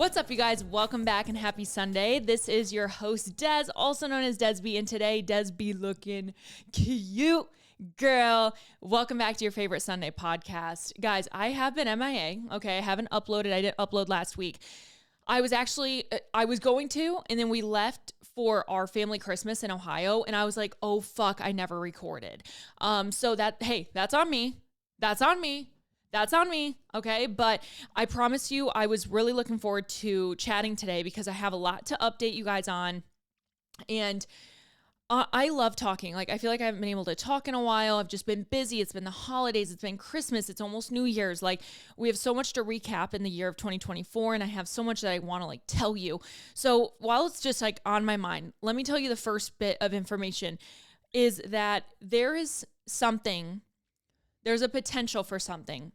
What's up, you guys? Welcome back and happy Sunday. This is your host, Des, also known as Desb, and today, Desb looking cute. Girl, welcome back to your favorite Sunday podcast. Guys, I have been MIA, okay? I haven't uploaded. I didn't upload last week. I was going to, and then we left for our family Christmas in Ohio, and I was like, oh, fuck, I never recorded. That's on me. That's on me. That's on me, okay? But I promise you, I was really looking forward to chatting today because I have a lot to update you guys on. And I love talking. Like, I feel like I haven't been able to talk in a while. I've just been busy. It's been the holidays. It's been Christmas. It's almost New Year's. Like, we have so much to recap in the year of 2024, and I have so much that I want to tell you. So while it's just on my mind, let me tell you the first bit of information is that there's a potential for something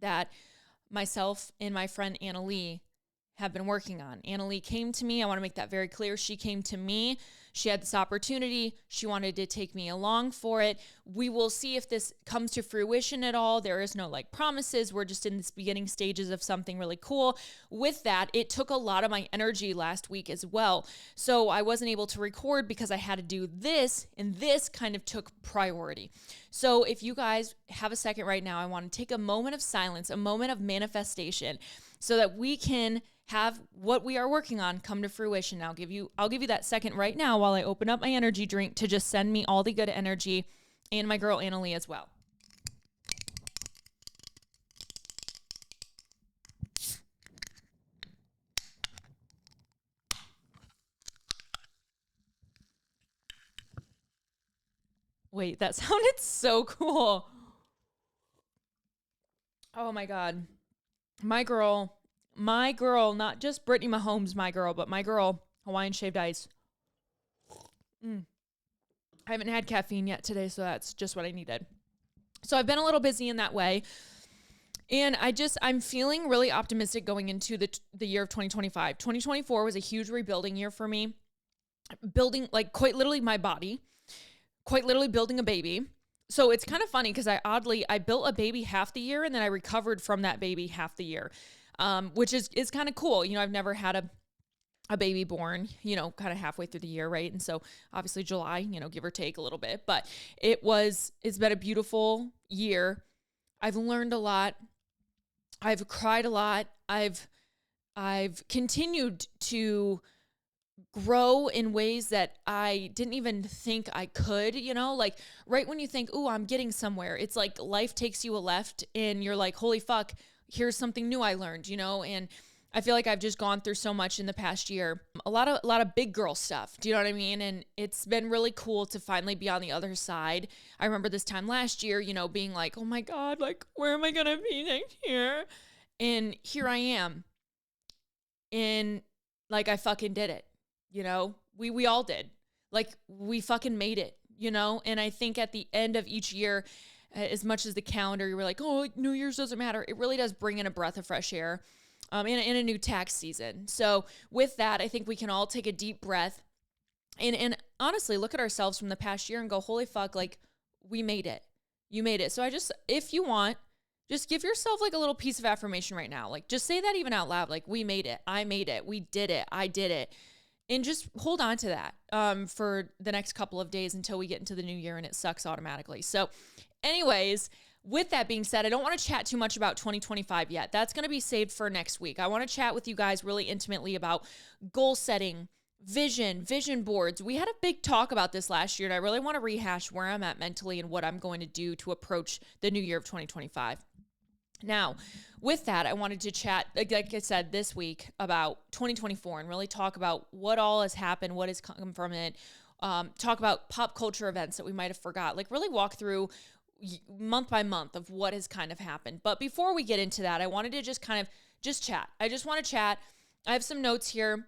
that myself and my friend Anna Lee have been working on. Anna Lee came to me. I want to make that very clear. She came to me. She had this opportunity. She wanted to take me along for it. We will see if this comes to fruition at all. There is no promises. We're just in this beginning stages of something really cool. With that, it took a lot of my energy last week as well. So I wasn't able to record because I had to do this, and this kind of took priority. So if you guys have a second right now, I want to take a moment of silence, a moment of manifestation, so that we can have what we are working on come to fruition. I'll give you that second right now while I open up my energy drink to just send me all the good energy, and my girl Anna Lee as well. Wait, that sounded so cool. Oh my God. My girl, not just Brittany Mahomes, my girl, but my girl, Hawaiian shaved ice. I haven't had caffeine yet today, so that's just what I needed. So I've been a little busy in that way. And I'm feeling really optimistic going into the year of 2025. 2024 was a huge rebuilding year for me. Building, quite literally my body, quite literally building a baby. So it's kind of funny because I built a baby half the year, and then I recovered from that baby half the year, which is kind of cool. I've never had a baby born, kind of halfway through the year, right? And so obviously July, give or take a little bit, but it's been a beautiful year. I've learned a lot. I've cried a lot. I've continued to grow in ways that I didn't even think I could, right when you think, ooh, I'm getting somewhere, it's like life takes you a left and you're like, holy fuck, here's something new I learned, and I feel like I've just gone through so much in the past year, a lot of big girl stuff. Do you know what I mean? And it's been really cool to finally be on the other side. I remember this time last year, being like, oh my God, where am I going to be next year? And here I am. And I fucking did it. We all did. We fucking made it, and I think at the end of each year, as much as the calendar, you were like, oh, New Year's doesn't matter. It really does bring in a breath of fresh air in a new tax season. So with that, I think we can all take a deep breath and honestly look at ourselves from the past year and go, holy fuck, we made it. You made it. So if you want, just give yourself a little piece of affirmation right now. Just say that even out loud. We made it. I made it. We did it. I did it. And just hold on to that for the next couple of days until we get into the new year and it sucks automatically. So anyways, with that being said, I don't want to chat too much about 2025 yet. That's going to be saved for next week. I want to chat with you guys really intimately about goal setting, vision boards. We had a big talk about this last year, and I really want to rehash where I'm at mentally and what I'm going to do to approach the new year of 2025. Now, with that, I wanted to chat, like I said, this week about 2024 and really talk about what all has happened, what has come from it, talk about pop culture events that we might have forgot, really walk through month by month of what has kind of happened. But before we get into that, I wanted to just chat. I just want to chat. I have some notes here.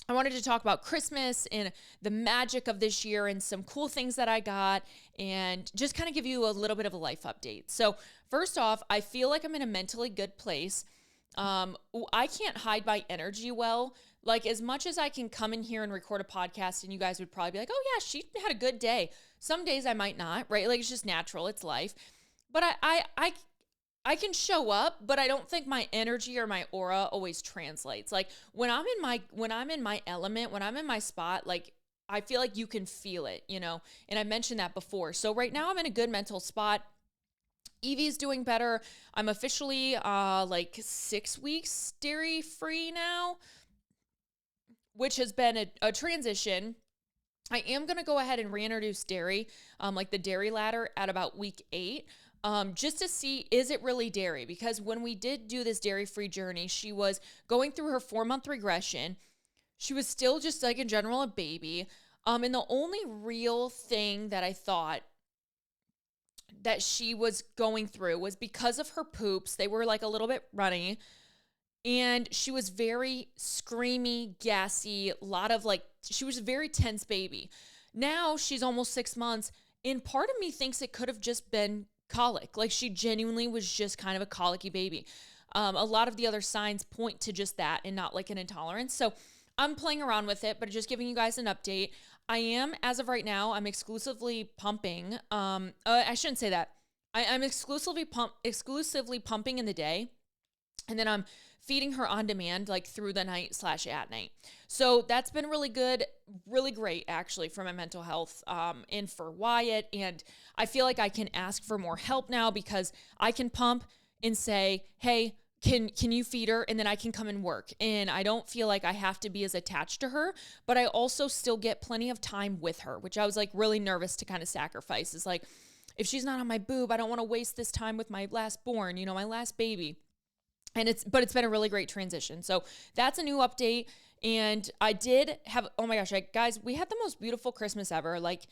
I wanted to talk about Christmas and the magic of this year and some cool things that I got and just kind of give you a little bit of a life update. So first off, I feel like I'm in a mentally good place. I can't hide my energy well. As much as I can come in here and record a podcast and you guys would probably be like, oh yeah, she had a good day. Some days I might not, right? It's just natural. It's life. But I can show up, but I don't think my energy or my aura always translates. Like when I'm in my element, when I'm in my spot, like I feel like you can feel it, you know? And I mentioned that before. So right now I'm in a good mental spot. Evie's doing better. I'm officially like 6 weeks dairy free now, which has been a transition. I am going to go ahead and reintroduce dairy, like the dairy ladder at about week 8, just to see, is it really dairy? Because when we did do this dairy-free journey, she was going through her 4-month regression. She was still just like in general a baby. And the only real thing that I thought that she was going through was because of her poops. They were like a little bit runny. And she was very screamy, gassy, she was a very tense baby. Now she's almost 6 months, and part of me thinks it could have just been colic. Like she genuinely was just kind of a colicky baby. A lot of the other signs point to just that and not like an intolerance. So I'm playing around with it, but just giving you guys an update. I am, as of right now, I'm exclusively pumping. I shouldn't say that. I'm exclusively pumping in the day. And then I'm feeding her on demand, like through the night / at night. So that's been really good, really great actually for my mental health and for Wyatt. And I feel like I can ask for more help now because I can pump and say, hey, can you feed her? And then I can come and work. And I don't feel like I have to be as attached to her, but I also still get plenty of time with her, which I was like really nervous to kind of sacrifice. Is like, if she's not on my boob, I don't want to waste this time with my last born, you know, my last baby. But it's been a really great transition. So that's a new update. And I did have, oh my gosh, guys, we had the most beautiful Christmas ever. Like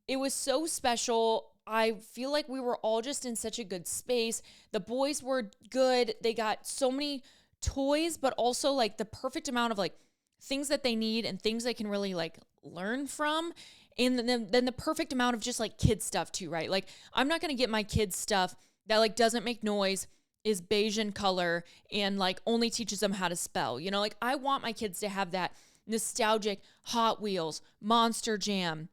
it was so special. I feel like we were all just in such a good space. The boys were good. They got so many toys, but also like the perfect amount of like things that they need and things they can really like learn from. And then the perfect amount of just like kid stuff too, right? Like I'm not going to get my kids stuff that like doesn't make noise, is beige in color, and like only teaches them how to spell. You know, like I want my kids to have that nostalgic Hot Wheels, Monster Jam,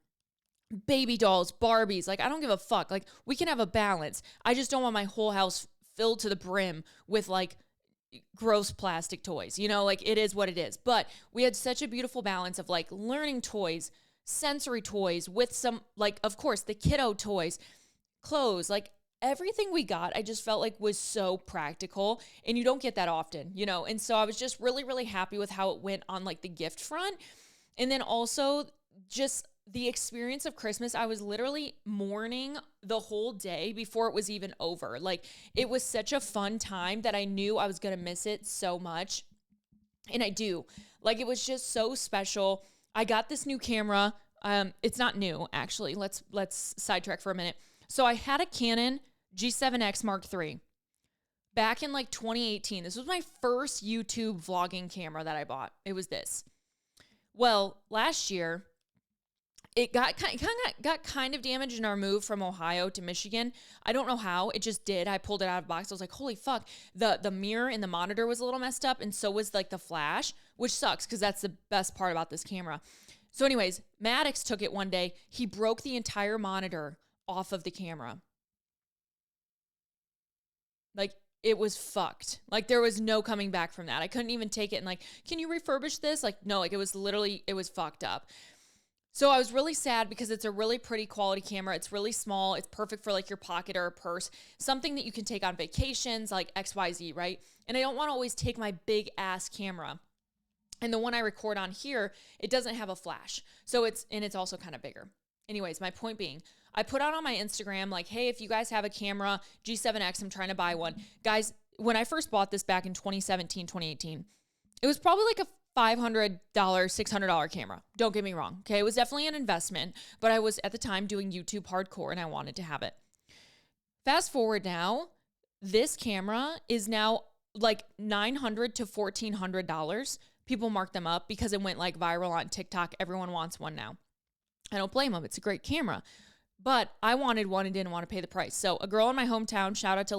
baby dolls, Barbies. Like I don't give a fuck. Like we can have a balance. I just don't want my whole house filled to the brim with like gross plastic toys. You know, like it is what it is. But we had such a beautiful balance of like learning toys, sensory toys with some like, of course, the kiddo toys, clothes, like everything we got, I just felt like was so practical, and you don't get that often, you know? And so I was just really, really happy with how it went on like the gift front. And then also just the experience of Christmas, I was literally mourning the whole day before it was even over. Like it was such a fun time that I knew I was going to miss it so much. And I do. Like it was just so special. I got this new camera. It's not new actually. Let's sidetrack for a minute. So I had a Canon G7X Mark III back in like 2018. This was my first YouTube vlogging camera that I bought. It was this. Well, last year it got kind of damaged in our move from Ohio to Michigan. I don't know how. It just did. I pulled it out of the box. I was like, holy fuck. The mirror and the monitor was a little messed up, and so was like the flash, which sucks because that's the best part about this camera. So anyways, Maddox took it one day. He broke the entire monitor off of the camera. Like it was fucked. Like there was no coming back from that. I couldn't even take it and like, can you refurbish this? Like, no, like it was fucked up. So I was really sad because it's a really pretty quality camera. It's really small. It's perfect for like your pocket or a purse, something that you can take on vacations, like XYZ, right? And I don't want to always take my big ass camera. And the one I record on here, it doesn't have a flash. So it's also kind of bigger. Anyways, my point being, I put out on my Instagram, like, hey, if you guys have a camera, G7X, I'm trying to buy one. Guys, when I first bought this back in 2017, 2018, it was probably like a $500, $600 camera. Don't get me wrong. Okay. It was definitely an investment, but I was at the time doing YouTube hardcore and I wanted to have it. Fast forward now, this camera is now like $900 to $1,400. People mark them up because it went like viral on TikTok. Everyone wants one now. I don't blame them. It's a great camera. But I wanted one and didn't want to pay the price. So a girl in my hometown, shout out to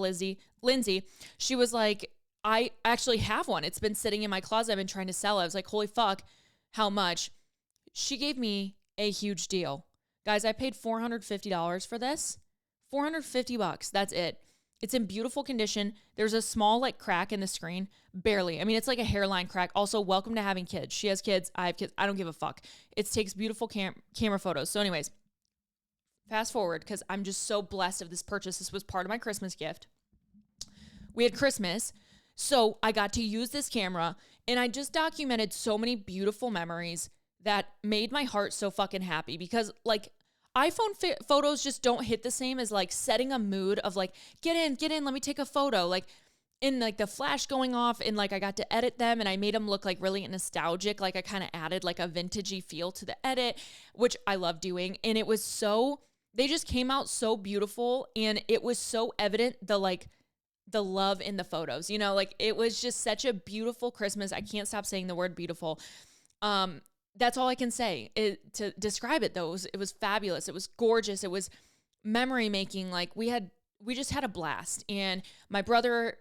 Lindsay, she was like, I actually have one. It's been sitting in my closet. I've been trying to sell it. I was like, holy fuck, how much? She gave me a huge deal. Guys, I paid $450 for this. $450. That's it. It's in beautiful condition. There's a small like crack in the screen, barely. I mean, it's like a hairline crack. Also, welcome to having kids. She has kids. I have kids. I don't give a fuck. It takes beautiful camera photos. So anyways, fast forward because I'm just so blessed of this purchase. This was part of my Christmas gift. We had Christmas, so I got to use this camera, and I just documented so many beautiful memories that made my heart so fucking happy because like iPhone photos just don't hit the same as like setting a mood of like, get in, let me take a photo. Like in like the flash going off and like I got to edit them and I made them look like really nostalgic. Like I kind of added like a vintagey feel to the edit, which I love doing. And it was they just came out so beautiful and it was so evident the love in the photos, you know, like it was just such a beautiful Christmas. I can't stop saying the word beautiful. That's all I can say to describe it though. It was fabulous. It was gorgeous. It was memory making. Like we just had a blast, and my brother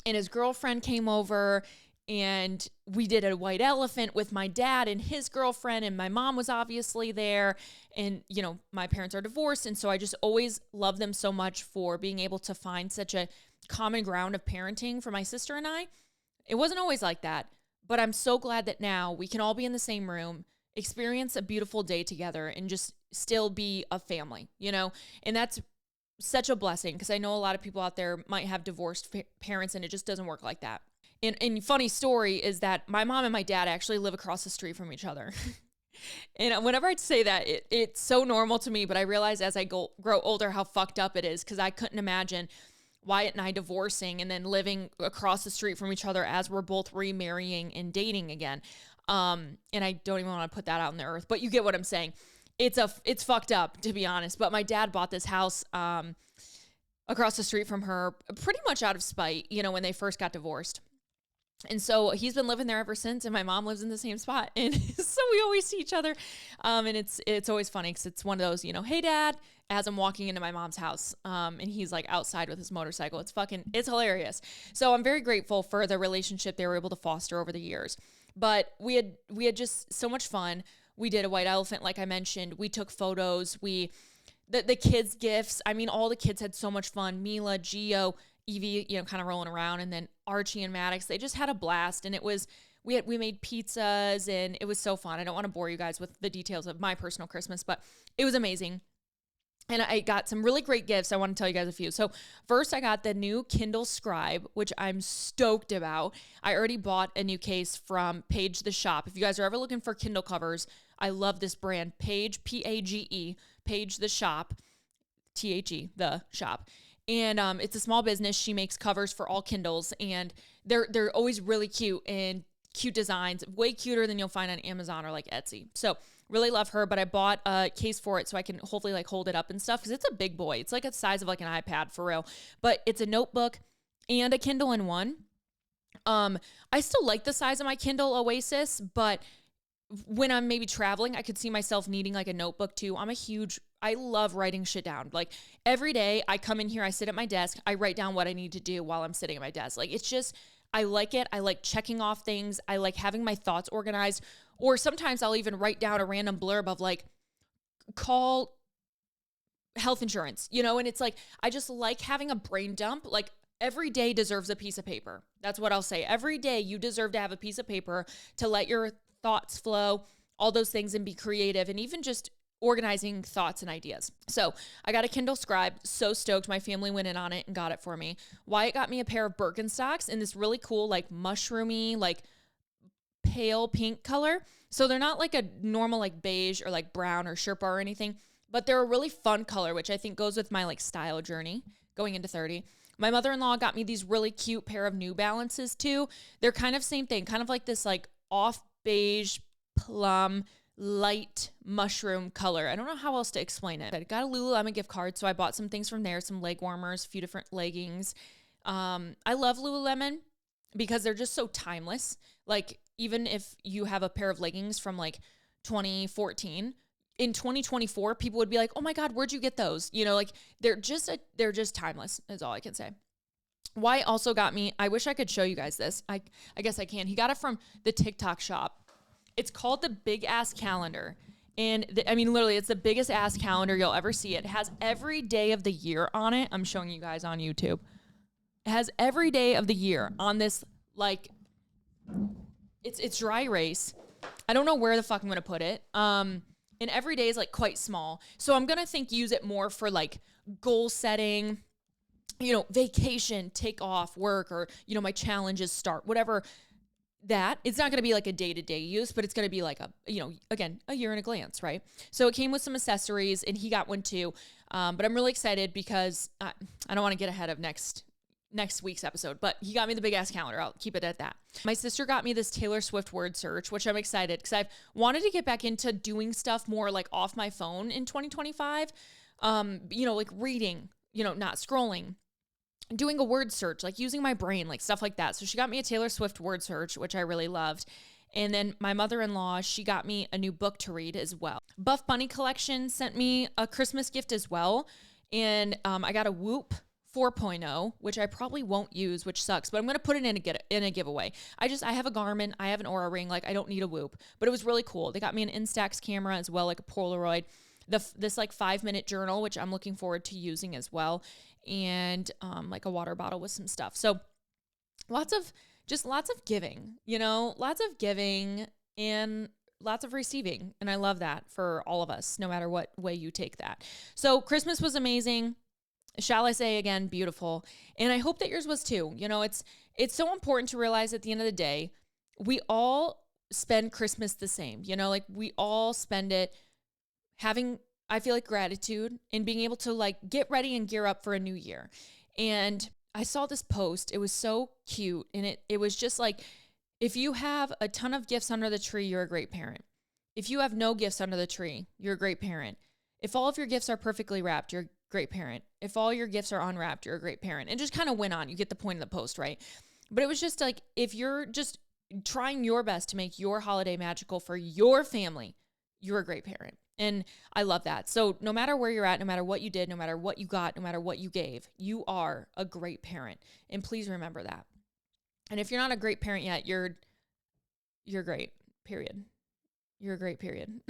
and his girlfriend came over and we did a white elephant with my dad and his girlfriend, and my mom was obviously there. And, you know, my parents are divorced. And so I just always love them so much for being able to find such a common ground of parenting for my sister and I. It wasn't always like that. But I'm so glad that now we can all be in the same room, experience a beautiful day together, and just still be a family, you know? And that's such a blessing because I know a lot of people out there might have divorced parents and it just doesn't work like that. And funny story is that my mom and my dad actually live across the street from each other. And whenever I say that, it's so normal to me, but I realize as I grow older how fucked up it is because I couldn't imagine Wyatt and I divorcing and then living across the street from each other as we're both remarrying and dating again. And I don't even want to put that out in the earth, but you get what I'm saying. It's fucked up, to be honest. But my dad bought this house across the street from her pretty much out of spite, you know, when they first got divorced. And so he's been living there ever since, and my mom lives in the same spot. And so we always see each other. And it's always funny because it's one of those, you know, hey, Dad, as I'm walking into my mom's house. And he's like outside with his motorcycle. It's hilarious. So I'm very grateful for the relationship they were able to foster over the years. But we had just so much fun. We did a white elephant, like I mentioned. We took photos. The kids' gifts. I mean, all the kids had so much fun. Mila, Gio, Evie, you know, kind of rolling around, and then Archie and Maddox. They just had a blast, and we made pizzas, and it was so fun. I don't want to bore you guys with the details of my personal Christmas, but it was amazing. And I got some really great gifts. I want to tell you guys a few. So first, I got the new Kindle Scribe, which I'm stoked about. I already bought a new case from Page the Shop. If you guys are ever looking for Kindle covers, I love this brand, Page, P-A-G-E, Page the Shop, T-H-E, the shop. And it's a small business. She makes covers for all Kindles, and they're always really cute and cute designs, way cuter than you'll find on Amazon or like Etsy. So really love her, but I bought a case for it so I can hopefully like hold it up and stuff because it's a big boy. It's like the size of like an iPad for real, but it's a notebook and a Kindle in one. I still like the size of my Kindle Oasis, but when I'm maybe traveling, I could see myself needing like a notebook too. I love writing shit down. Like every day I come in here, I sit at my desk, I write down what I need to do while I'm sitting at my desk. Like it's just, I like it. I like checking off things. I like having my thoughts organized. Or sometimes I'll even write down a random blurb of like, call health insurance, you know? And it's like, I just like having a brain dump. Like every day deserves a piece of paper. That's what I'll say. Every day you deserve to have a piece of paper to let your thoughts flow, all those things, and be creative, and even just organizing thoughts and ideas. So I got a Kindle Scribe. So stoked. My family went in on it and got it for me. Wyatt got me a pair of Birkenstocks in this really cool, like mushroomy, like pale pink color. So they're not like a normal like beige or like brown or Sherpa or anything, but they're a really fun color, which I think goes with my like style journey going into 30. My mother-in-law got me these really cute pair of New Balances too. They're kind of same thing, kind of like this like off beige plum light mushroom color. I don't know how else to explain it. I got a Lululemon gift card, so I bought some things from there, some leg warmers, a few different leggings. I love Lululemon because they're just so timeless. Like even if you have a pair of leggings from like 2014, in 2024, people would be like, "Oh my God, where'd you get those?" You know, like they're just timeless is all I can say. Wyatt also got me, I wish I could show you guys this. I guess I can. He got it from the TikTok shop. It's called the Big Ass Calendar. And I mean, literally, it's the biggest ass calendar you'll ever see. It has every day of the year on it. I'm showing you guys on YouTube. It has every day of the year on this, like, it's dry erase. I don't know where the fuck I'm going to put it. And every day is like quite small. So I'm going to use it more for like goal setting, you know, vacation, take off work, or, you know, my challenges start, whatever that. It's not going to be like a day-to-day use, but it's going to be like a, you know, again, a year in a glance, right? So it came with some accessories, and he got one too. But I'm really excited because I don't want to get ahead of next week's episode, but he got me the big ass calendar. I'll keep it at that. My sister got me this Taylor Swift word search, which I'm excited because I've wanted to get back into doing stuff more like off my phone in 2025. You know, like reading, you know, not scrolling, doing a word search, like using my brain, like stuff like that. So she got me a Taylor Swift word search, which I really loved. And then my mother-in-law, she got me a new book to read as well. Buff Bunny Collection sent me a Christmas gift as well. And I got a Whoop 4.0, which I probably won't use, which sucks, but I'm going to put it in a giveaway. I have a Garmin, I have an Oura ring, like I don't need a Whoop, but it was really cool. They got me an Instax camera as well, like a Polaroid, this like 5-minute journal, which I'm looking forward to using as well. And like a water bottle with some stuff. So lots of giving, you know, lots of giving and lots of receiving. And I love that for all of us, no matter what way you take that. So Christmas was amazing. Shall I say again, beautiful. And I hope that yours was too. You know, it's so important to realize at the end of the day, we all spend Christmas the same, you know, like we all spend it having, I feel like, gratitude and being able to like get ready and gear up for a new year. And I saw this post. It was so cute. And it was just like, if you have a ton of gifts under the tree, you're a great parent. If you have no gifts under the tree, you're a great parent. If all of your gifts are perfectly wrapped, you're a great parent. If all your gifts are unwrapped, you're a great parent. And just kind of went on. You get the point of the post, right? But it was just like, if you're just trying your best to make your holiday magical for your family, you're a great parent. And I love that. So no matter where you're at, no matter what you did, no matter what you got, no matter what you gave, you are a great parent. And please remember that. And if you're not a great parent yet, you're great, period. You're a great, period.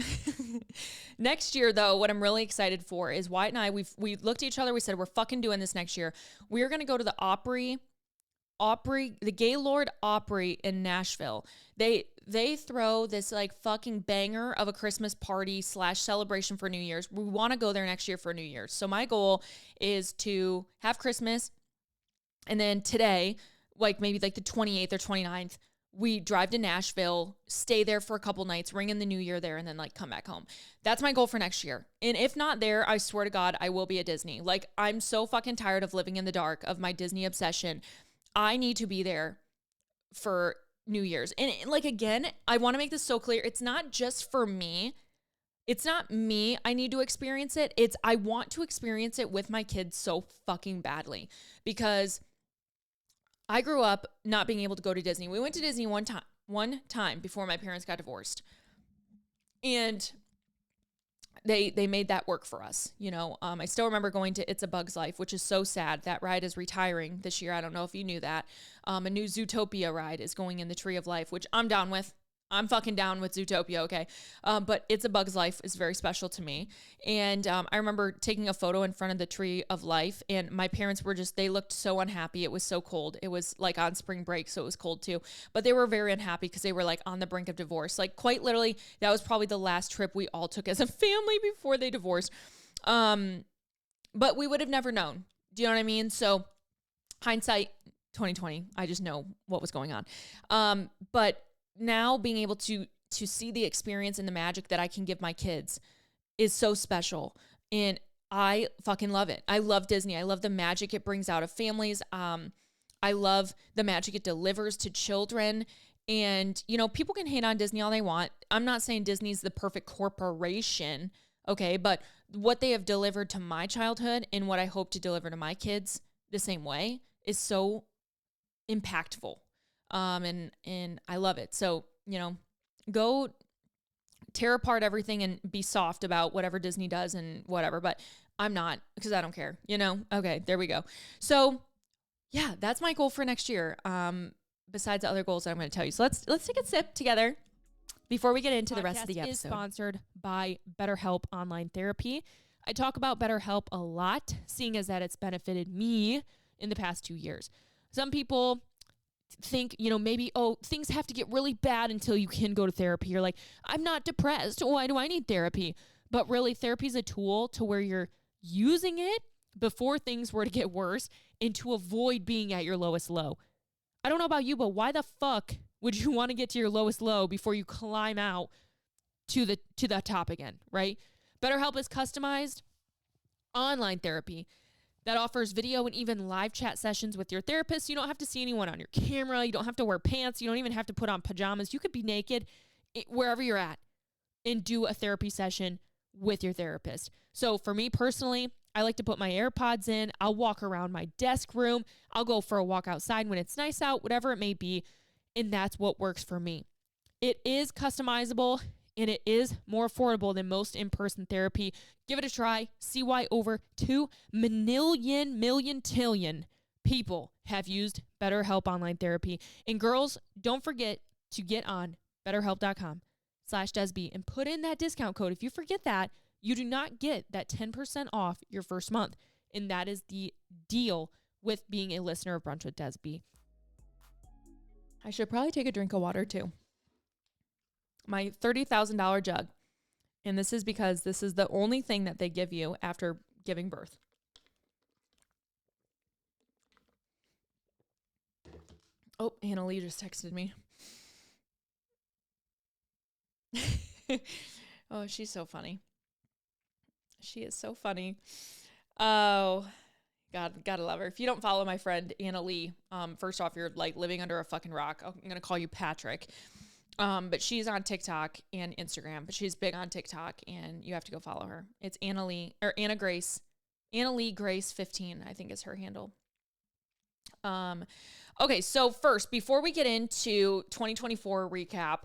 Next year, though, what I'm really excited for is Wyatt and I, we looked at each other. We said, we're fucking doing this next year. We're going to go to the Opry, the Gaylord Opry in Nashville. They throw this like fucking banger of a Christmas party / celebration for New Year's. We want to go there next year for New Year's. So my goal is to have Christmas, and then today, like maybe like the 28th or 29th, we drive to Nashville, stay there for a couple nights, ring in the new year there, and then like come back home. That's my goal for next year. And if not there, I swear to God, I will be at Disney. Like, I'm so fucking tired of living in the dark of my Disney obsession. I need to be there for New Year's. And like, again, I want to make this so clear. It's not just for me. It's not me. I need to experience it. I want to experience it with my kids so fucking badly, because I grew up not being able to go to Disney. We went to Disney one time before my parents got divorced. And they made that work for us. You know, I still remember going to It's a Bug's Life, which is so sad. That ride is retiring this year. I don't know if you knew that. A new Zootopia ride is going in the Tree of Life, which I'm down with. I'm fucking down with Zootopia, okay? But It's a Bug's Life is very special to me. And I remember taking a photo in front of the Tree of Life, and my parents were they looked so unhappy. It was so cold. It was like on spring break, so it was cold too. But they were very unhappy because they were like on the brink of divorce. Like, quite literally, that was probably the last trip we all took as a family before they divorced. But we would have never known. Do you know what I mean? So hindsight, 2020, I just know what was going on. But now being able to see the experience and the magic that I can give my kids is so special. And I fucking love it. I love Disney. I love the magic it brings out of families. I love the magic it delivers to children. And, you know, people can hate on Disney all they want. I'm not saying Disney's the perfect corporation, okay? But what they have delivered to my childhood and what I hope to deliver to my kids the same way is so impactful. And I love it. So, you know, go tear apart everything and be soft about whatever Disney does and whatever, but I'm not, because I don't care, you know? Okay, there we go. So yeah, that's my goal for next year. Besides the other goals that I'm going to tell you. So let's take a sip together. before we get into the rest of the Podcast episode. Is sponsored by BetterHelp Online Therapy. I talk about BetterHelp a lot, seeing as that it's benefited me in the past 2 years. Some people think, maybe, things have to get really bad until you can go to therapy. You're like, I'm not depressed. Why do I need therapy? But really, therapy is a tool to where you're using it before things were to get worse and to avoid being at your lowest low. I don't know about you, but why the fuck would you want to get to your lowest low before you climb out to the top again, right? BetterHelp is customized online therapy that offers video and even live chat sessions with your therapist. You don't have to see anyone on your camera. You don't have to wear pants. You don't even have to put on pajamas. You could be naked wherever you're at and do a therapy session with your therapist. So for me personally, I like to put my AirPods in. I'll walk around my desk room. I'll go for a walk outside when it's nice out, whatever it may be. And that's what works for me. It is customizable and it is more affordable than most in-person therapy. Give it a try. See why over 2 million people have used BetterHelp Online Therapy. And girls, don't forget to get on BetterHelp.com/DESB and put in that discount code. If you forget that, you do not get that 10% off your first month. And that is the deal with being a listener of Brunch with Desb. I should probably take a drink of water too. My $30,000 jug. And this is because this is the only thing that they give you after giving birth. Oh, Anna Lee just texted me. Oh, she's so funny. She is so funny. Oh, God, gotta love her. If you don't follow my friend Anna Lee, first off, you're like living under a fucking rock. I'm gonna call you Patrick. But she's on TikTok and Instagram, but she's big on TikTok and you have to go follow her. It's Anna Lee Grace 15, I think is her handle. Okay. So first, before we get into 2024 recap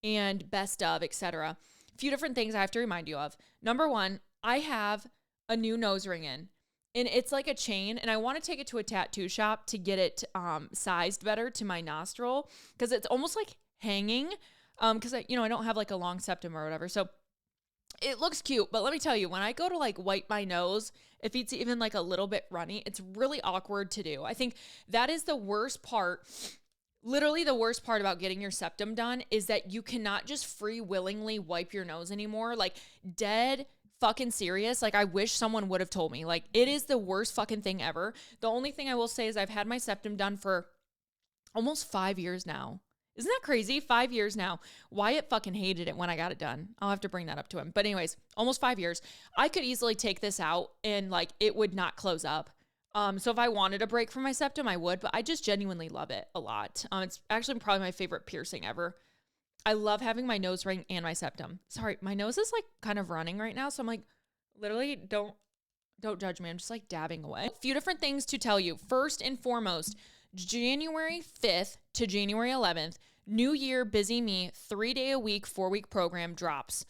and best of, etc., a few different things I have to remind you of. Number one, I have a new nose ring in. And it's like a chain, and I want to take it to a tattoo shop to get it sized better to my nostril because it's almost like hanging because I don't have like a long septum or whatever. So it looks cute, but let me tell you, when I go to like wipe my nose, if it's even like a little bit runny, it's really awkward to do. I think that is the worst part. Literally the worst part about getting your septum done is that you cannot just free willingly wipe your nose anymore. Like dead fucking serious. Like I wish someone would have told me. Like it is the worst fucking thing ever. The only thing I will say is I've had my septum done for almost 5 years now. Isn't that crazy? 5 years now. Wyatt fucking hated it when I got it done. I'll have to bring that up to him. But anyways, almost 5 years. I could easily take this out and like it would not close up. So if I wanted a break from my septum, I would, but I just genuinely love it a lot. It's actually probably my favorite piercing ever. I love having my nose ring and my septum. Sorry, my nose is like kind of running right now. So I'm like, literally don't judge me. I'm just like dabbing away. A few different things to tell you. First and foremost, January 5th to January 11th, New Year Busy Me 3-day-a-week, 4-week program drops.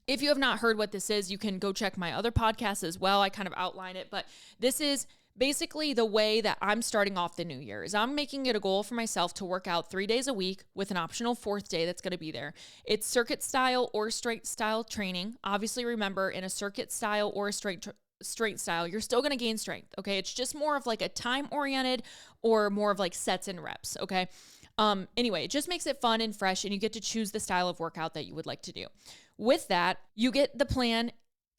If you have not heard what this is, you can go check my other podcasts as well. I kind of outline it, but this is basically the way that I'm starting off the new year is I'm making it a goal for myself to work out 3 days a week with an optional 4th day that's going to be there. It's circuit style or straight style training. Obviously, remember in a circuit style or a straight style, you're still going to gain strength. Okay. It's just more of like a time oriented or more of like sets and reps. Okay. Anyway, it just makes it fun and fresh and you get to choose the style of workout that you would like to do. With that, you get the plan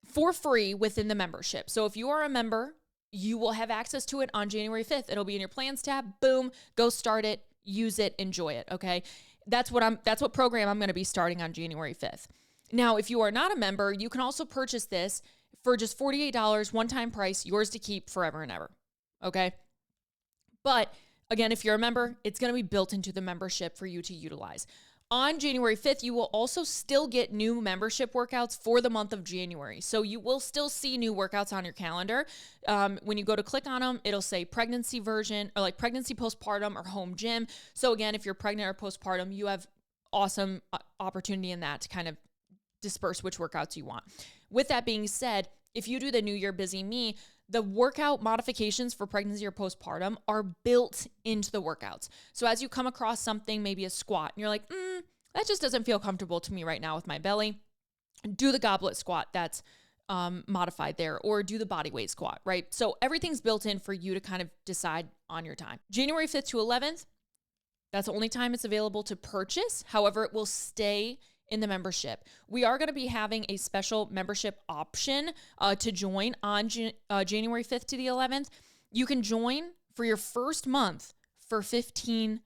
for free within the membership. So if you are a member, you will have access to it on January 5th. It'll be in your plans tab. Boom, go start it, use it, enjoy it. Okay. That's what program I'm going to be starting on January 5th. Now, if you are not a member, you can also purchase this for just $48, one-time price, yours to keep forever and ever. Okay. But again, if you're a member, it's going to be built into the membership for you to utilize. On January 5th, you will also still get new membership workouts for the month of January. So you will still see new workouts on your calendar. When you go to click on them, it'll say pregnancy version or like pregnancy postpartum or home gym. So again, if you're pregnant or postpartum, you have awesome opportunity in that to kind of disperse which workouts you want. With that being said, if you do the New Year Busy Me, the workout modifications for pregnancy or postpartum are built into the workouts. So as you come across something, maybe a squat, and you're like, that just doesn't feel comfortable to me right now with my belly. Do the goblet squat that's modified there, or do the body weight squat, right? So everything's built in for you to kind of decide on your time. January 5th to 11th, that's the only time it's available to purchase. However, it will stay in the membership. We are going to be having a special membership option to join on January 5th to the 11th. You can join for your first month for $15.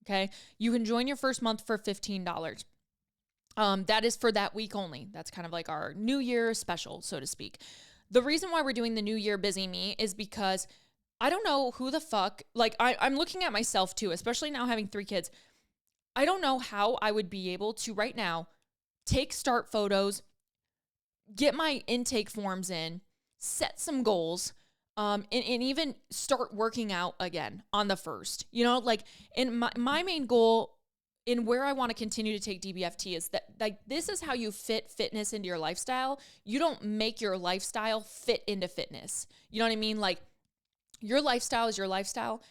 Okay? You can join your first month for $15. That is for that week only. That's kind of like our New Year special, so to speak. The reason why we're doing the New Year Busy Me is because I don't know who the fuck, like I'm looking at myself too, especially now having 3 kids. I don't know how I would be able to right now take start photos, get my intake forms in, set some goals, and even start working out again on the 1st. You know, like, and my main goal in where I want to continue to take DBFT is that, like, this is how you fit fitness into your lifestyle. You don't make your lifestyle fit into fitness. You know what I mean? Like, your lifestyle is your lifestyle.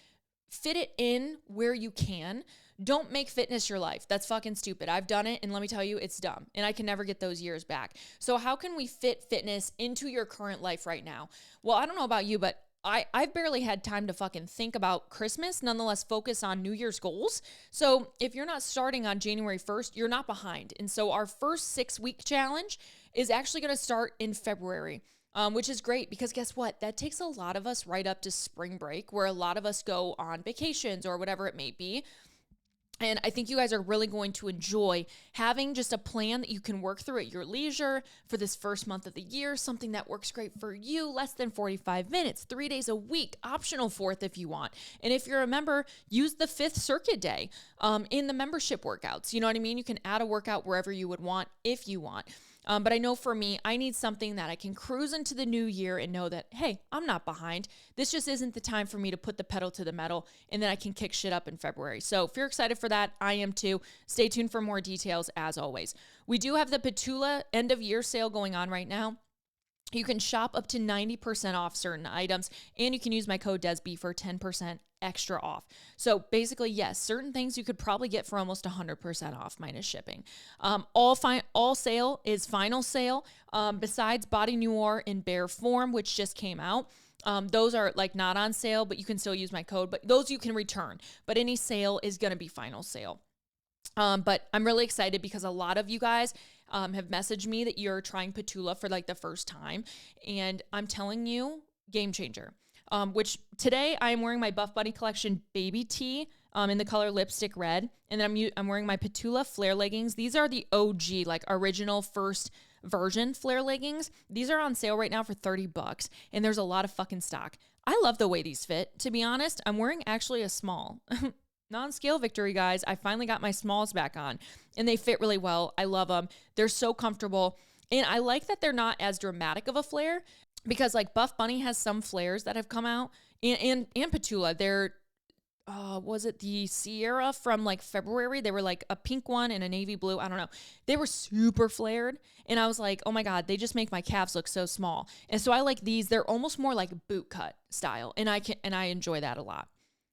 Fit it in where you can. Don't make fitness your life. That's fucking stupid. I've done it, and let me tell you, it's dumb, and I can never get those years back. So how can we fit fitness into your current life right now? Well, I don't know about you, but I've barely had time to fucking think about Christmas, nonetheless focus on New Year's goals. So if you're not starting on January 1st, you're not behind. And so our first 6-week challenge is actually going to start in February, which is great because guess what? That takes a lot of us right up to spring break, where a lot of us go on vacations or whatever it may be. And I think you guys are really going to enjoy having just a plan that you can work through at your leisure for this first month of the year, something that works great for you, less than 45 minutes, 3 days a week, optional 4th if you want. And if you're a member, use the 5th circuit day in the membership workouts. You know what I mean? You can add a workout wherever you would want if you want. But I know for me, I need something that I can cruise into the new year and know that, hey, I'm not behind. This just isn't the time for me to put the pedal to the metal, and then I can kick shit up in February. So if you're excited for that, I am too. Stay tuned for more details as always. We do have the ptula end of year sale going on right now. You can shop up to 90% off certain items, and you can use my code DESB for 10% extra off. So basically, yes, certain things you could probably get for almost 100% off minus shipping. All sale is final sale. Besides Body Noir in Bare Form, which just came out. Those are like not on sale, but you can still use my code, but those you can return. But any sale is going to be final sale. But I'm really excited because a lot of you guys have messaged me that you're trying ptula for like the first time. And I'm telling you, game changer. Which today I am wearing my Buff Bunny Collection baby tee in the color lipstick red. And then I'm wearing my ptula flare leggings. These are the OG, like original first version flare leggings. These are on sale right now for $30 and there's a lot of fucking stock. I love the way these fit, to be honest. I'm wearing actually a small. Non-scale victory, guys. I finally got my smalls back on and they fit really well. I love them. They're so comfortable. And I like that they're not as dramatic of a flare because like Buff Bunny has some flares that have come out and ptula. They're, was it the Sierra from like February? They were like a pink one and a navy blue. I don't know. They were super flared. And I was like, oh my God, they just make my calves look so small. And so I like these. They're almost more like boot cut style. And I enjoy that a lot.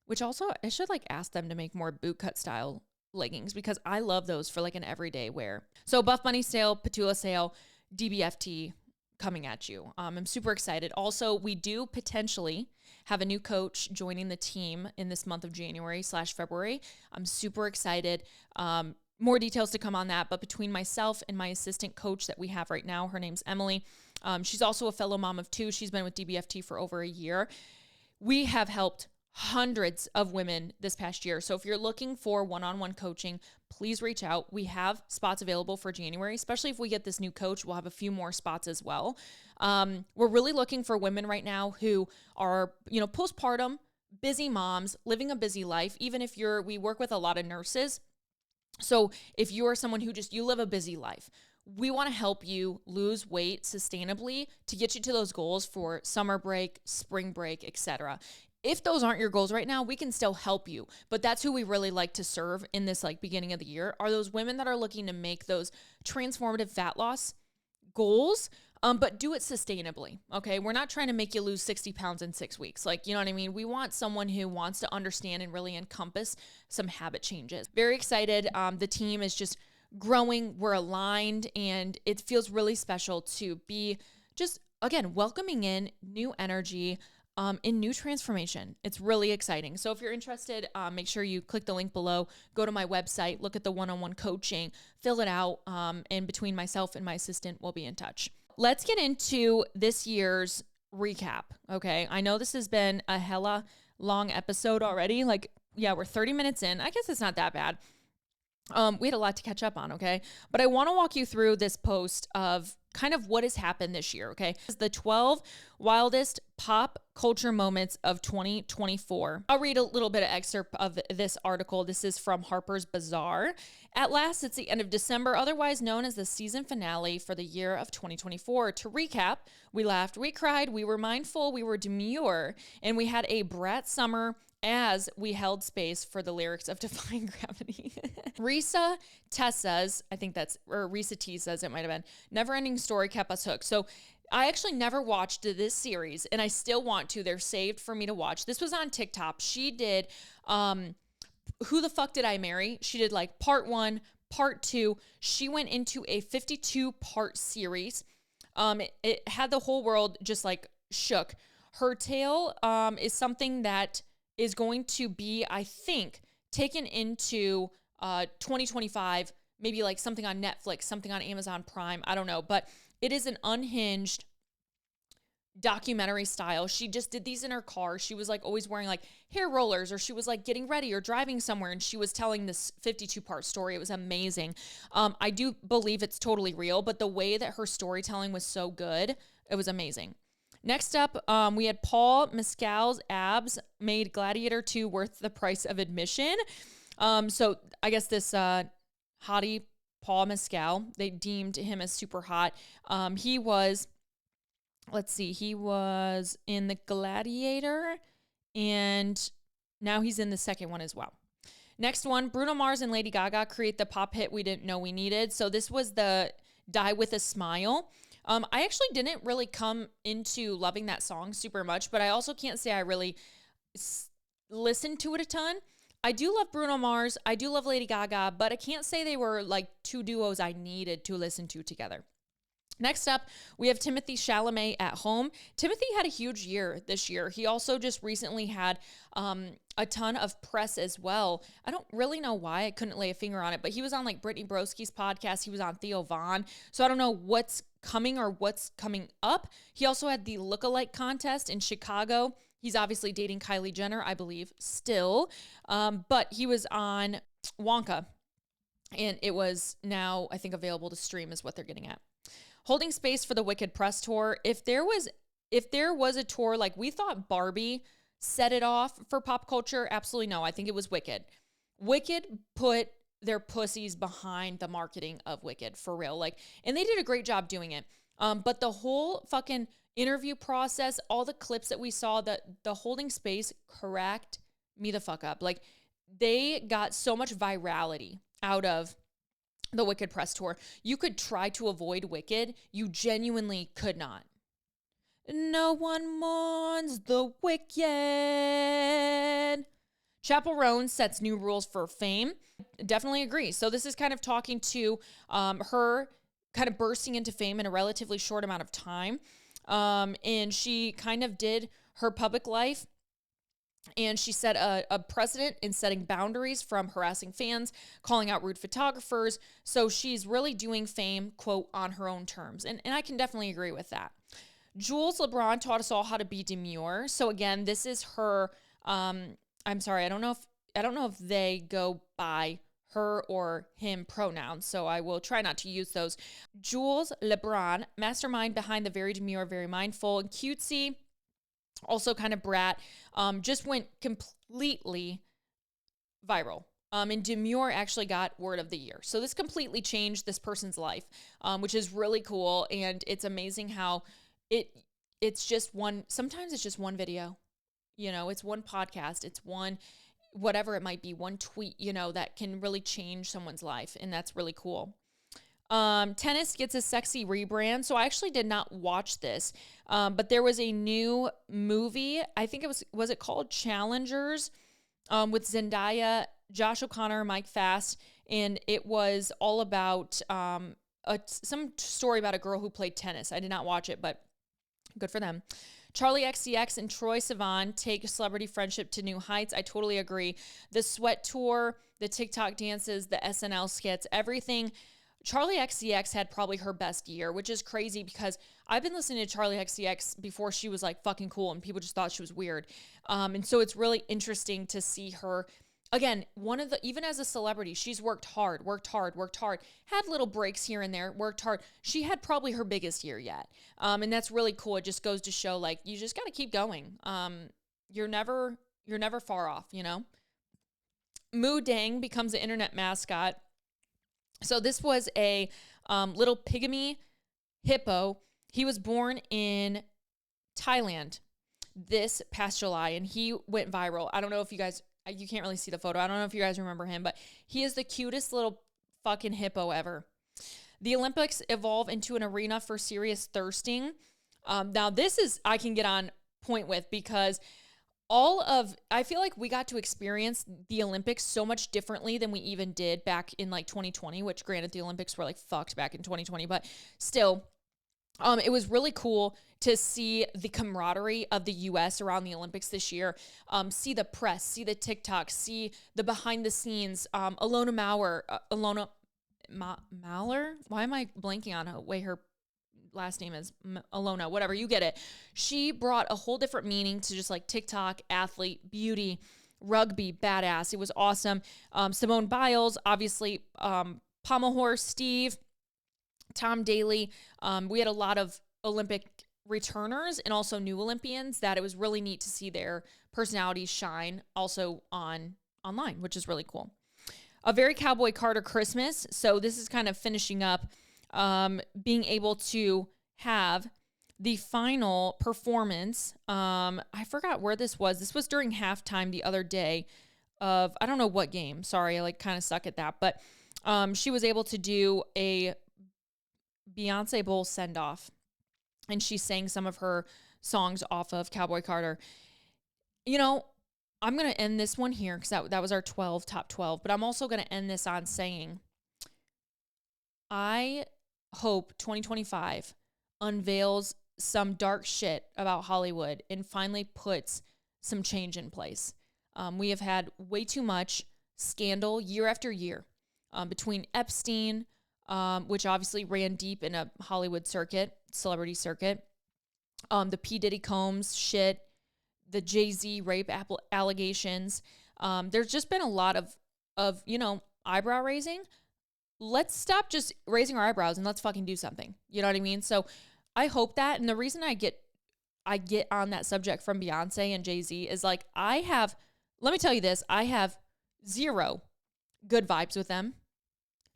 Which also, I should like ask them to make more boot cut style leggings because I love those for like an everyday wear. So Buff Bunny sale, ptula sale, DBFT coming at you. I'm super excited. Also, we do potentially have a new coach joining the team in this month of January/February. I'm super excited. More details to come on that. But between myself and my assistant coach that we have right now, her name's Emily. She's also a fellow mom of 2. She's been with DBFT for over a year. We have helped hundreds of women this past year. So if you're looking for one-on-one coaching, please reach out. We have spots available for January, especially if we get this new coach. We'll have a few more spots as well. We're really looking for women right now who are, postpartum, busy moms, living a busy life. Even if we work with a lot of nurses. So if you are someone who you live a busy life, we want to help you lose weight sustainably to get you to those goals for summer break, spring break, etc. If those aren't your goals right now, we can still help you. But that's who we really like to serve in this like beginning of the year are those women that are looking to make those transformative fat loss goals but do it sustainably. Okay. We're not trying to make you lose 60 pounds in 6 weeks. Like, you know what I mean? We want someone who wants to understand and really encompass some habit changes. Very excited. The team is just growing. We're aligned, and it feels really special to be just, again, welcoming in new energy, in new transformation. It's really exciting. So if you're interested, make sure you click the link below, go to my website, look at the one-on-one coaching, fill it out, and between myself and my assistant, we'll be in touch. Let's get into this year's recap, okay? I know this has been a hella long episode already. Like, yeah, we're 30 minutes in. I guess it's not that bad. We had a lot to catch up on, okay? But I want to walk you through this post of kind of what has happened this year, okay? It's the 12 wildest pop culture moments of 2024. I'll read a little bit of excerpt of this article. This is from Harper's Bazaar. At last, it's the end of December, otherwise known as the season finale for the year of 2024. To recap, we laughed, we cried, we were mindful, we were demure, and we had a brat summer as we held space for the lyrics of Defying Gravity. Risa Tessa's, I think that's, or Risa Tessa's, it might have been, Never Ending Story kept us hooked. So I actually never watched this series, and I still want to. They're saved for me to watch. This was on TikTok. She did, Who the Fuck Did I Marry? She did like part 1, part 2. She went into a 52-part series. It had the whole world just like shook. Her tale is something that is going to be, I think, taken into 2025, maybe like something on Netflix, something on Amazon Prime. I don't know, but it is an unhinged documentary style. She just did these in her car. She was like always wearing like hair rollers, or she was like getting ready or driving somewhere, and she was telling this 52-part story. It was amazing. I do believe it's totally real, but the way that her storytelling was so good, it was amazing. Next up, we had Paul Mescal's abs made Gladiator 2 worth the price of admission. So I guess this hottie, Paul Mescal, they deemed him as super hot. He was in the Gladiator, and now he's in the second one as well. Next one, Bruno Mars and Lady Gaga create the pop hit we didn't know we needed. So this was the Die With a Smile. I actually didn't really come into loving that song super much, but I also can't say I really listened to it a ton. I do love Bruno Mars. I do love Lady Gaga, but I can't say they were like two duos I needed to listen to together. Next up, we have Timothée Chalamet at home. Timothy had a huge year this year. He also just recently had a ton of press as well. I don't really know why. I couldn't lay a finger on it, but he was on like Brittany Broski's podcast. He was on Theo Von. So I don't know what's coming or what's coming up. He also had the lookalike contest in Chicago. He's obviously dating Kylie Jenner, I believe, still. But he was on Wonka, and it was now, I think, available to stream is what they're getting at. Holding space for the Wicked press tour. If there was a tour, like we thought Barbie set it off for pop culture, absolutely no. I think it was Wicked. Wicked put their pussies behind the marketing of Wicked, for real. Like, and they did a great job doing it. But the whole fucking interview process, all the clips that we saw, the holding space cracked me the fuck up. Like, they got so much virality out of the Wicked press tour. You could try to avoid Wicked. You genuinely could not. No one mourns the wicked. Chappell Roan sets new rules for fame. Definitely agree. So this is kind of talking to her kind of bursting into fame in a relatively short amount of time. And she kind of did her public life, and she set a precedent in setting boundaries from harassing fans, calling out rude photographers. So she's really doing fame, quote, on her own terms. And I can definitely agree with that. Jules LeBron taught us all how to be demure. So again, this is her, I'm sorry, I don't know if they go by her or him pronouns, so I will try not to use those. Jules LeBron, mastermind behind the very demure, very mindful, and cutesy, also kind of brat, just went completely viral. And demure actually got word of the year. So this completely changed this person's life, which is really cool. And it's amazing how it's just sometimes it's just one video, it's one podcast, it's one, whatever it might be, one tweet, that can really change someone's life. And that's really cool. Tennis gets a sexy rebrand. So I actually did not watch this. But there was a new movie. I think was it called Challengers? With Zendaya, Josh O'Connor, Mike Fast, and it was all about some story about a girl who played tennis. I did not watch it, but good for them. Charlie XCX and Troye Sivan take celebrity friendship to new heights. I totally agree. The Sweat Tour, the TikTok dances, the SNL skits, everything. Charlie XCX had probably her best year, which is crazy because I've been listening to Charlie XCX before she was like fucking cool and people just thought she was weird. And so it's really interesting to see her. Again, even as a celebrity, she's worked hard, had little breaks here and there, worked hard. She had probably her biggest year yet. And that's really cool. It just goes to show like, you just got to keep going. You're never far off, you know? Moo Dang becomes an internet mascot. So this was a little pygmy hippo. He was born in Thailand this past July, and he went viral. I don't know if you can't really see the photo. I don't know if you guys remember him, but he is the cutest little fucking hippo ever. The Olympics evolve into an arena for serious thirsting. Now this is, I can get on point with because I feel like we got to experience the Olympics so much differently than we even did back in like 2020, which granted the Olympics were like fucked back in 2020, but still, it was really cool to see the camaraderie of the U.S. around the Olympics this year. See the press, see the TikTok, see the behind the scenes. Alona Maurer. Why am I blanking on her way her last name is? Alona, whatever, you get it. She brought a whole different meaning to just like TikTok, athlete, beauty, rugby, badass. It was awesome. Simone Biles, obviously, Pommel Horse Steve, Tom Daley. We had a lot of Olympic returners and also new Olympians that it was really neat to see their personalities shine also online, which is really cool. A very Cowboy Carter Christmas. So this is kind of finishing up, being able to have the final performance. I forgot where this was. This was during halftime the other day of, I don't know what game. Sorry, I like kind of suck at that. But she was able to do a Beyonce Bowl send-off, and she sang some of her songs off of Cowboy Carter. You know, I'm going to end this one here because that was our top 12, but I'm also going to end this on saying I hope 2025 unveils some dark shit about Hollywood and finally puts some change in place. We have had way too much scandal year after year between Epstein, which obviously ran deep in a Hollywood celebrity circuit, the P. Diddy Combs shit, the Jay-Z rape allegations. There's just been a lot of eyebrow raising. Let's stop just raising our eyebrows and let's fucking do something. You know what I mean? So I hope that. And the reason I get on that subject from Beyonce and Jay-Z is like, let me tell you this, I have zero good vibes with them.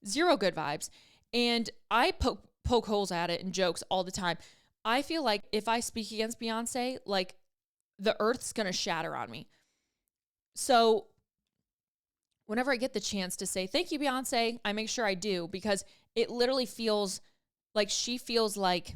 Zero good vibes. And I poke holes at it and jokes all the time. I feel like if I speak against Beyonce, like the earth's going to shatter on me. So whenever I get the chance to say, thank you, Beyonce, I make sure I do, because it literally feels like she feels like,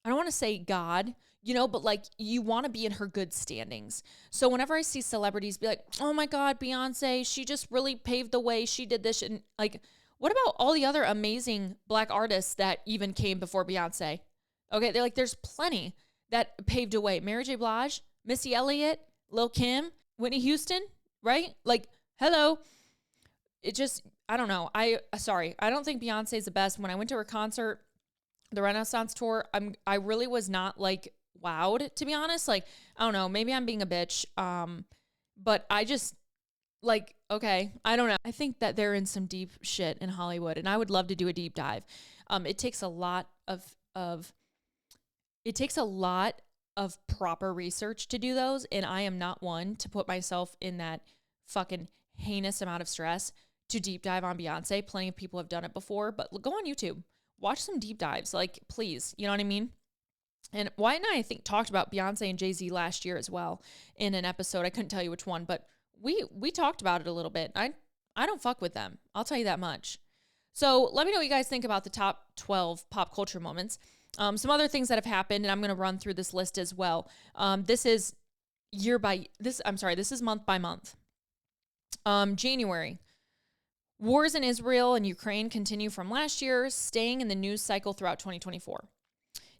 I don't want to say God, but like you want to be in her good standings. So whenever I see celebrities be like, oh my God, Beyonce, she just really paved the way. She did this. And like, what about all the other amazing Black artists that even came before Beyonce? Okay, they're like, there's plenty that paved a way. Mary J. Blige, Missy Elliott, Lil' Kim, Whitney Houston, right? Like, hello. It just, I don't know. I don't think Beyonce is the best. When I went to her concert, the Renaissance tour, I really was not like wowed, to be honest. Like, I don't know, maybe I'm being a bitch. But I just like, okay, I don't know. I think that they're in some deep shit in Hollywood, and I would love to do a deep dive. It takes a lot of proper research to do those, and I am not one to put myself in that fucking heinous amount of stress to deep dive on Beyonce. Plenty of people have done it before, but go on YouTube, watch some deep dives, like, please, you know what I mean? And Wyatt and I think, talked about Beyonce and Jay-Z last year as well in an episode. I couldn't tell you which one, but we talked about it a little bit. I don't fuck with them. I'll tell you that much. So let me know what you guys think about the top 12 pop culture moments. Some other things that have happened, and I'm going to run through this list as well. This is this is month by month. January. Wars in Israel and Ukraine continue from last year, staying in the news cycle throughout 2024.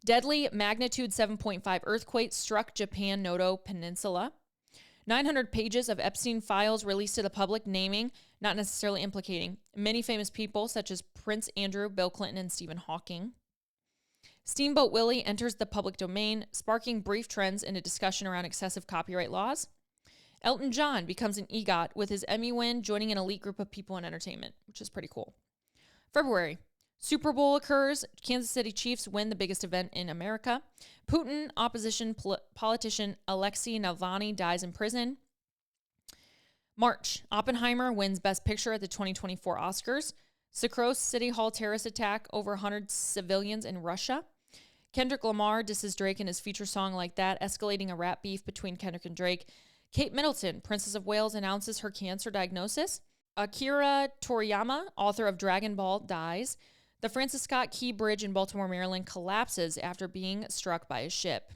Deadly magnitude 7.5 earthquake struck Japan Noto Peninsula. 900 pages of Epstein files released to the public, naming, not necessarily implicating, many famous people such as Prince Andrew, Bill Clinton, and Stephen Hawking. Steamboat Willie enters the public domain, sparking brief trends in a discussion around excessive copyright laws. Elton John becomes an EGOT with his Emmy win, joining an elite group of people in entertainment, which is pretty cool. February. Super Bowl occurs. Kansas City Chiefs win the biggest event in America. Putin opposition politician Alexei Navalny dies in prison. March. Oppenheimer wins Best Picture at the 2024 Oscars. Sucrose City Hall terrorist attack, over 100 civilians in Russia. Kendrick Lamar disses Drake in his feature song Like That, escalating a rap beef between Kendrick and Drake. Kate Middleton, Princess of Wales, announces her cancer diagnosis. Akira Toriyama, author of Dragon Ball, dies. The Francis Scott Key Bridge in Baltimore, Maryland collapses after being struck by a ship.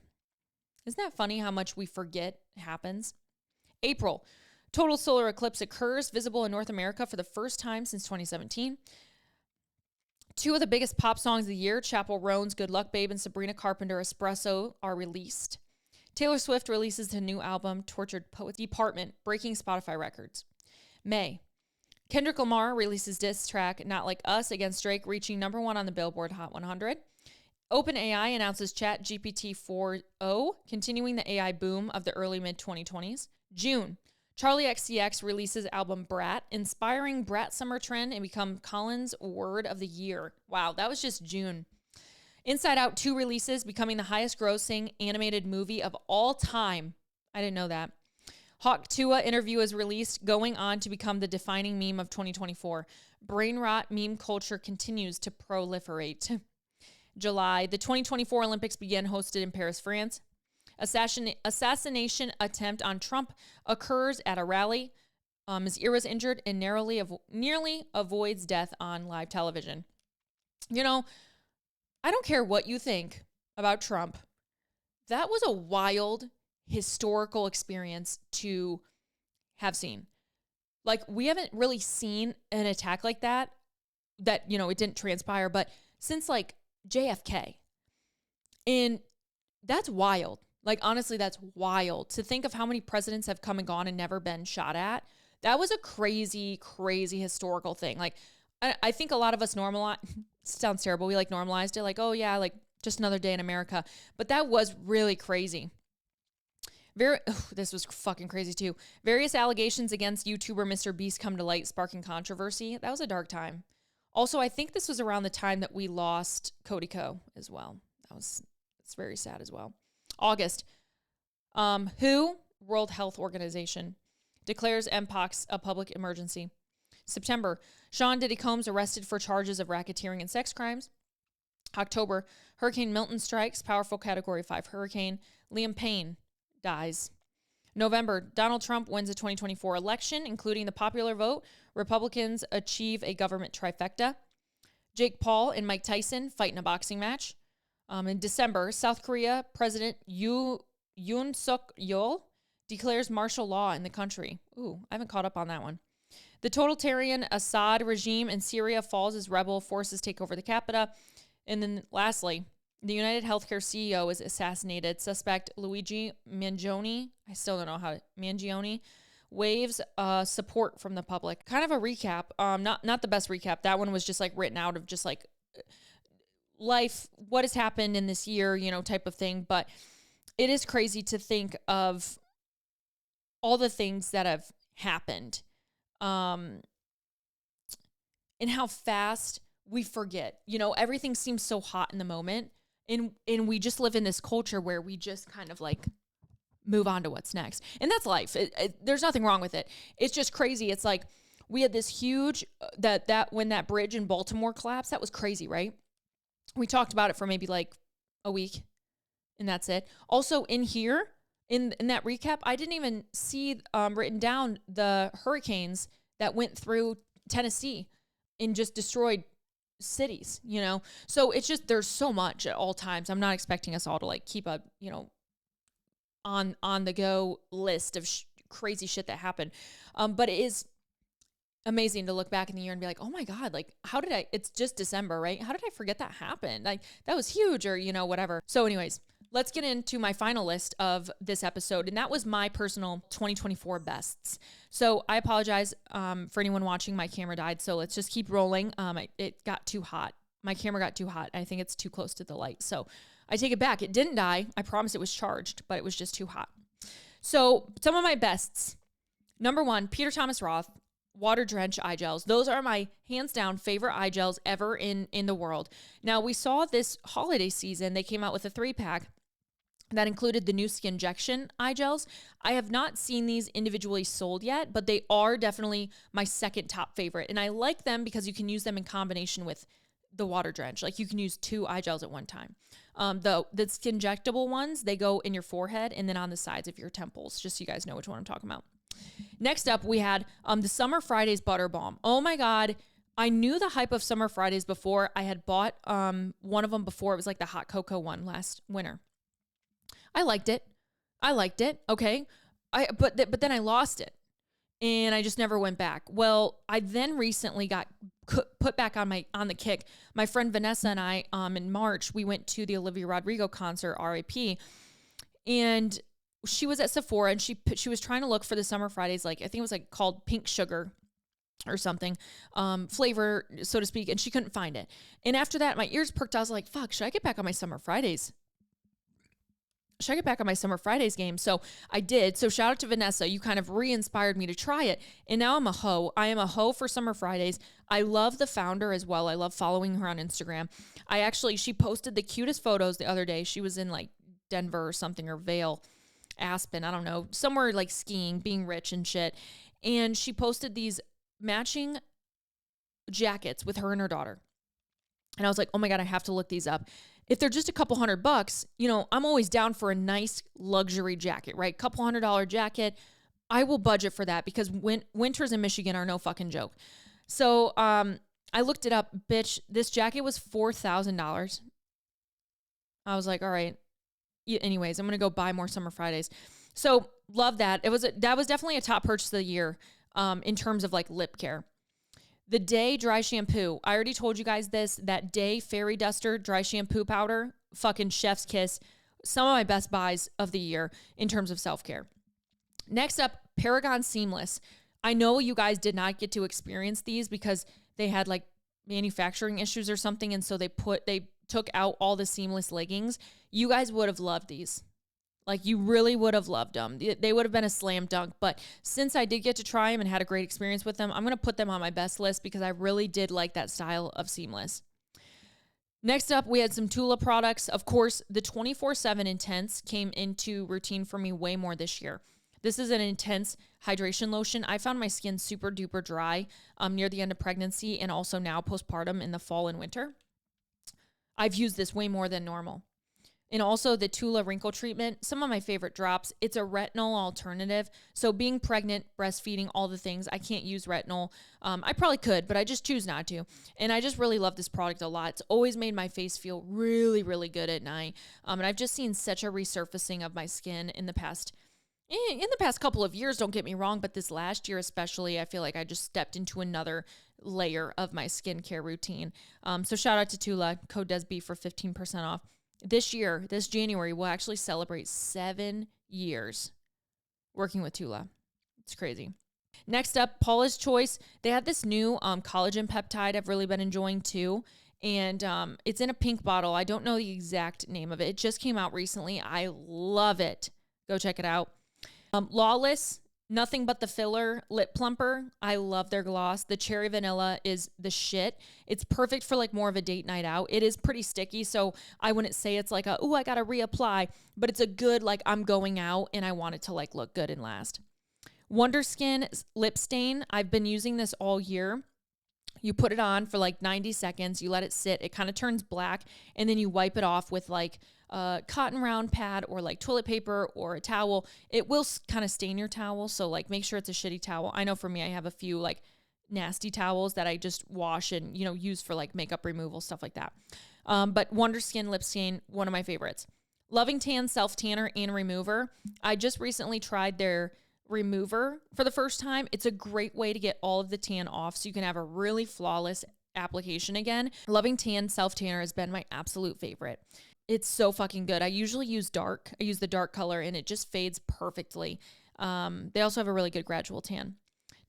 Isn't that funny how much we forget happens? April. Total solar eclipse occurs, visible in North America for the first time since 2017. Two of the biggest pop songs of the year, Chappell Roan's Good Luck Babe and Sabrina Carpenter Espresso, are released. Taylor Swift releases the new album, Tortured Poets Department, breaking Spotify records. May. Kendrick Lamar releases diss track Not Like Us against Drake, reaching number 1 on the Billboard Hot 100. OpenAI announces ChatGPT 4.0, continuing the AI boom of the early mid-2020s. June. Charlie XCX releases album Brat, inspiring Brat Summer trend and become Collins' Word of the Year. Wow, that was just June. Inside Out 2 releases, becoming the highest grossing animated movie of all time. I didn't know that. Hawk Tua interview is released, going on to become the defining meme of 2024. Brain rot meme culture continues to proliferate. July, the 2024 Olympics begin, hosted in Paris, France. Assassination attempt on Trump occurs at a rally. His ear was injured and nearly avoids death on live television. You know, I don't care what you think about Trump. That was a wild historical experience to have seen. Like, we haven't really seen an attack like that, you know, it didn't transpire, but since like JFK. And that's wild. Like, honestly, that's wild to think of how many presidents have come and gone and never been shot at. That was a crazy, crazy historical thing. Like, I think a lot of us sounds terrible. We like normalized it. Like, oh yeah, like just another day in America. But that was really crazy. This was fucking crazy too. Various allegations against YouTuber Mr. Beast come to light, sparking controversy. That was a dark time. Also, I think this was around the time that we lost Cody Ko as well. It's very sad as well. August. WHO, World Health Organization, declares Mpox a public emergency. September. Sean Diddy Combs arrested for charges of racketeering and sex crimes. October. Hurricane Milton strikes, powerful Category 5 hurricane. Liam Payne dies. November, Donald Trump wins the 2024 election, including the popular vote. Republicans achieve a government trifecta. Jake Paul and Mike Tyson fight in a boxing match. In December, South Korea President Yoon Suk Yeol declares martial law in the country. Ooh, I haven't caught up on that one. The totalitarian Assad regime in Syria falls as rebel forces take over the capital. And then lastly, the United Healthcare CEO is assassinated. Suspect Luigi Mangione, I still don't know how to, Mangione, waves support from the public. Kind of a recap. Not the best recap. That one was just like written out of just like life, what has happened in this year, you know, type of thing. But it is crazy to think of all the things that have happened. And how fast we forget. You know, everything seems so hot in the moment. And we just live in this culture where we just kind of like move on to what's next. And that's life. There's nothing wrong with it. It's just crazy. It's like we had this huge, that when that bridge in Baltimore collapsed, that was crazy, right? We talked about it for maybe like a week and that's it. Also in here, in that recap, I didn't even see written down the hurricanes that went through Tennessee. and just destroyed cities, you know? So it's just, there's so much at all times. I'm not expecting us all to like keep a, you know, on the go list of crazy shit that happened. But it is amazing to look back in the year and be like, oh my God, like how did it's just December, right? How did I forget that happened? Like that was huge, or, you know, whatever. So anyways, let's get into my final list of this episode. And that was my personal 2024 bests. So I apologize for anyone watching. My camera died. So let's just keep rolling. It got too hot. My camera got too hot. I think it's too close to the light. So I take it back. It didn't die. I promise it was charged, but it was just too hot. So some of my bests. Number 1, Peter Thomas Roth, Water Drench eye gels. Those are my hands down favorite eye gels ever in the world. Now we saw this holiday season, they came out with a 3-pack that included the new Skinjection eye gels. I have not seen these individually sold yet, but they are definitely my second top favorite. And I like them because you can use them in combination with the Water Drench. Like you can use 2 eye gels at one time. The Skinjectable ones, they go in your forehead and then on the sides of your temples, just so you guys know which one I'm talking about. Next up, we had the Summer Fridays Butter Balm. Oh my God. I knew the hype of Summer Fridays before. I had bought one of them before. It was like the hot cocoa one last winter. I liked it. Okay. But then I lost it and I just never went back. Well, I then recently got put back on the kick. My friend Vanessa and I, in March, we went to the Olivia Rodrigo concert, RIP, and she was at Sephora and she was trying to look for the Summer Fridays, like I think it was like called Pink Sugar or something, flavor, so to speak, and she couldn't find it. And after that, my ears perked. I was like, fuck, should I get back on my Summer Fridays? Should I get back on my Summer Fridays game? So I did. So shout out to Vanessa. You kind of re-inspired me to try it. And now I'm a hoe. I am a hoe for Summer Fridays. I love the founder as well. I love following her on Instagram. She posted the cutest photos the other day. She was in like Denver or something, or Vail, Aspen, I don't know, somewhere like skiing, being rich and shit. And she posted these matching jackets with her and her daughter. And I was like, oh my God, I have to look these up. If they're just a couple $100, you know, I'm always down for a nice luxury jacket, right? Couple $100 jacket. I will budget for that because winters in Michigan are no fucking joke. So I looked it up, bitch. This jacket was $4,000. I was like, all right. Anyways, I'm going to go buy more Summer Fridays. So love that. That was definitely a top purchase of the year in terms of like lip care. The Day dry shampoo. I already told you guys this. That Day Fairy Duster dry shampoo powder, fucking chef's kiss. Some of my best buys of the year in terms of self-care. Next up, Paragon Seamless. I know you guys did not get to experience these because they had like manufacturing issues or something. And so they took out all the seamless leggings. You guys would have loved these. Like you really would have loved them. They would have been a slam dunk. But since I did get to try them and had a great experience with them, I'm going to put them on my best list because I really did like that style of seamless. Next up, we had some Tula products. Of course, the 24/7 Intense came into routine for me way more this year. This is an intense hydration lotion. I found my skin super duper dry near the end of pregnancy and also now postpartum in the fall and winter. I've used this way more than normal. And also the Tula wrinkle treatment, some of my favorite drops. It's a retinol alternative. So being pregnant, breastfeeding, all the things, I can't use retinol. I probably could, but I just choose not to. And I just really love this product a lot. It's always made my face feel really, really good at night. And I've just seen such a resurfacing of my skin in the past couple of years, don't get me wrong, but this last year especially, I feel like I just stepped into another layer of my skincare routine. So shout out to Tula, code DESB for 15% off. This year, this January, we'll actually celebrate 7 years working with Tula. It's crazy. Next up, Paula's Choice. They had this new collagen peptide I've really been enjoying too. And it's in a pink bottle. I don't know the exact name of it. It just came out recently. I love it. Go check it out. Lawless, nothing but the filler lip plumper. I love their gloss. The cherry vanilla is the shit. It's perfect for like more of a date night out. It is pretty sticky, so I wouldn't say it's like I gotta reapply, but it's a good, like I'm going out and I want it to like look good and last. Wonder Skin lip stain. I've been using this all year. You put it on for like 90 seconds. You let it sit. It kind of turns black, and then you wipe it off with like a cotton round pad or like toilet paper or a towel. It will kind of stain your towel, so like make sure it's a shitty towel. I know for me, I have a few like nasty towels that I just wash and, use for like makeup removal, stuff like that. But Wonder Skin Lip Stain, one of my favorites. Loving Tan Self Tanner and Remover. I just recently tried their remover for the first time. It's a great way to get all of the tan off so you can have a really flawless application again. Loving Tan Self Tanner has been my absolute favorite. It's so fucking good. I usually use dark. I use the dark color and it just fades perfectly. They also have a really good gradual tan.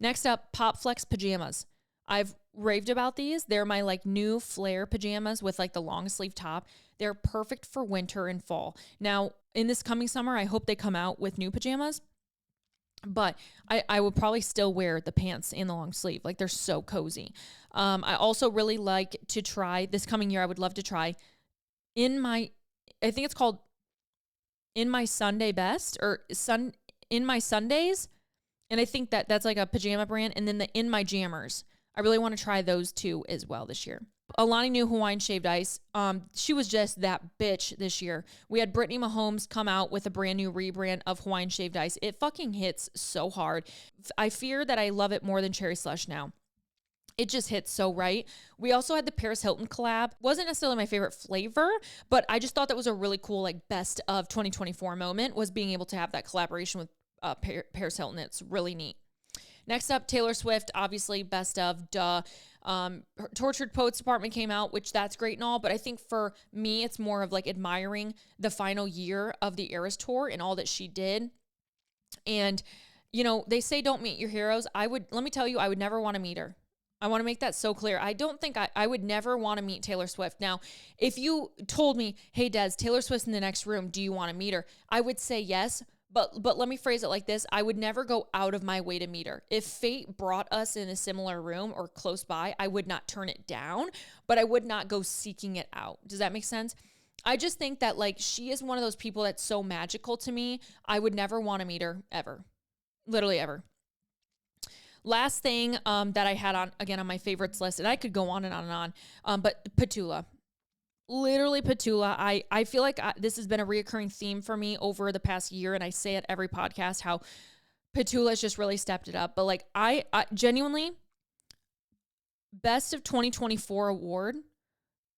Next up, Pop Flex pajamas. I've raved about these. They're my like new flare pajamas with like the long sleeve top. They're perfect for winter and fall. Now, in this coming summer, I hope they come out with new pajamas. But I would probably still wear the pants and the long sleeve. Like they're so cozy. I also really like to try this coming year. I would love to try I think it's called In My Sunday Best or In My Sundays. And I think that's like a pajama brand. And then the In My Jammers. I really want to try those two as well this year. Alani Nu Hawaiian Shaved Ice. She was just that bitch this year. We had Brittany Mahomes come out with a brand new rebrand of Hawaiian Shaved Ice. It fucking hits so hard. I fear that I love it more than Cherry Slush now. It just hits so right. We also had the Paris Hilton collab. Wasn't necessarily my favorite flavor, but I just thought that was a really cool like best of 2024 moment was being able to have that collaboration with Paris Hilton. It's really neat. Next up, Taylor Swift, obviously best of, duh. Her Tortured Poets Department came out, which that's great and all, but I think for me, it's more of like admiring the final year of the Eras Tour and all that she did. And, they say don't meet your heroes. Let me tell you, I would never want to meet her. I want to make that so clear. I don't think I would never want to meet Taylor Swift. Now, if you told me, hey, Des, Taylor Swift's in the next room, do you want to meet her? I would say yes. But let me phrase it like this. I would never go out of my way to meet her. If fate brought us in a similar room or close by, I would not turn it down, but I would not go seeking it out. Does that make sense? I just think that like she is one of those people that's so magical to me. I would never want to meet her ever. Literally ever. Last thing that I had on my favorites list, and I could go on and on and on, but ptula. Literally ptula. I feel like this has been a reoccurring theme for me over the past year, and I say it every podcast how ptula has just really stepped it up. But like I genuinely, best of 2024 award,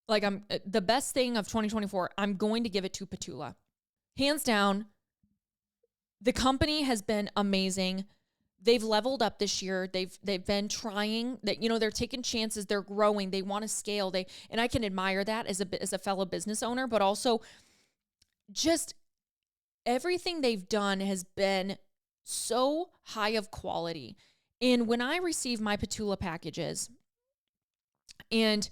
like I'm the best thing of 2024, I'm going to give it to ptula. Hands down, the company has been amazing. They've leveled up this year. They've been trying that, they're taking chances. They're growing. They want to scale. And I can admire that as a fellow business owner, but also just everything they've done has been so high of quality. And when I receive my ptula packages and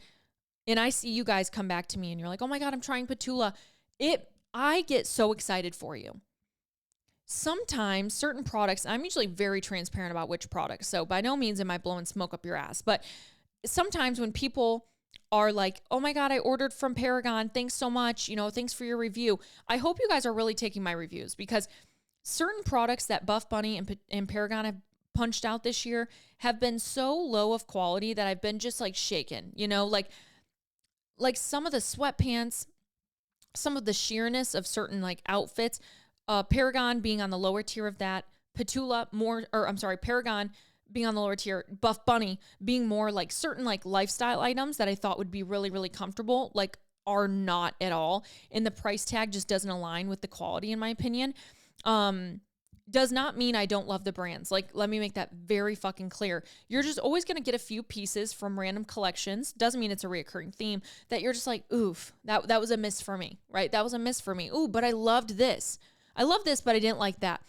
I see you guys come back to me and you're like, oh my God, I'm trying ptula. I get so excited for you. Sometimes certain products, I'm usually very transparent about which products, so by no means am I blowing smoke up your ass, but sometimes when people are like, oh my God, I ordered from Paragon, thanks so much, thanks for your review. I hope you guys are really taking my reviews because certain products that Buff Bunny and Paragon have punched out this year have been so low of quality that I've been just like shaken, like some of the sweatpants, some of the sheerness of certain like outfits, Paragon being on the lower tier of that, Paragon being on the lower tier, Buff Bunny being more like certain like lifestyle items that I thought would be really, really comfortable, like are not at all. And the price tag just doesn't align with the quality, in my opinion. Does not mean I don't love the brands. Like, let me make that very fucking clear. You're just always going to get a few pieces from random collections. Doesn't mean it's a reoccurring theme that you're just like, oof, that was a miss for me, right? That was a miss for me. Ooh, but I loved this. I love this, but I didn't like that.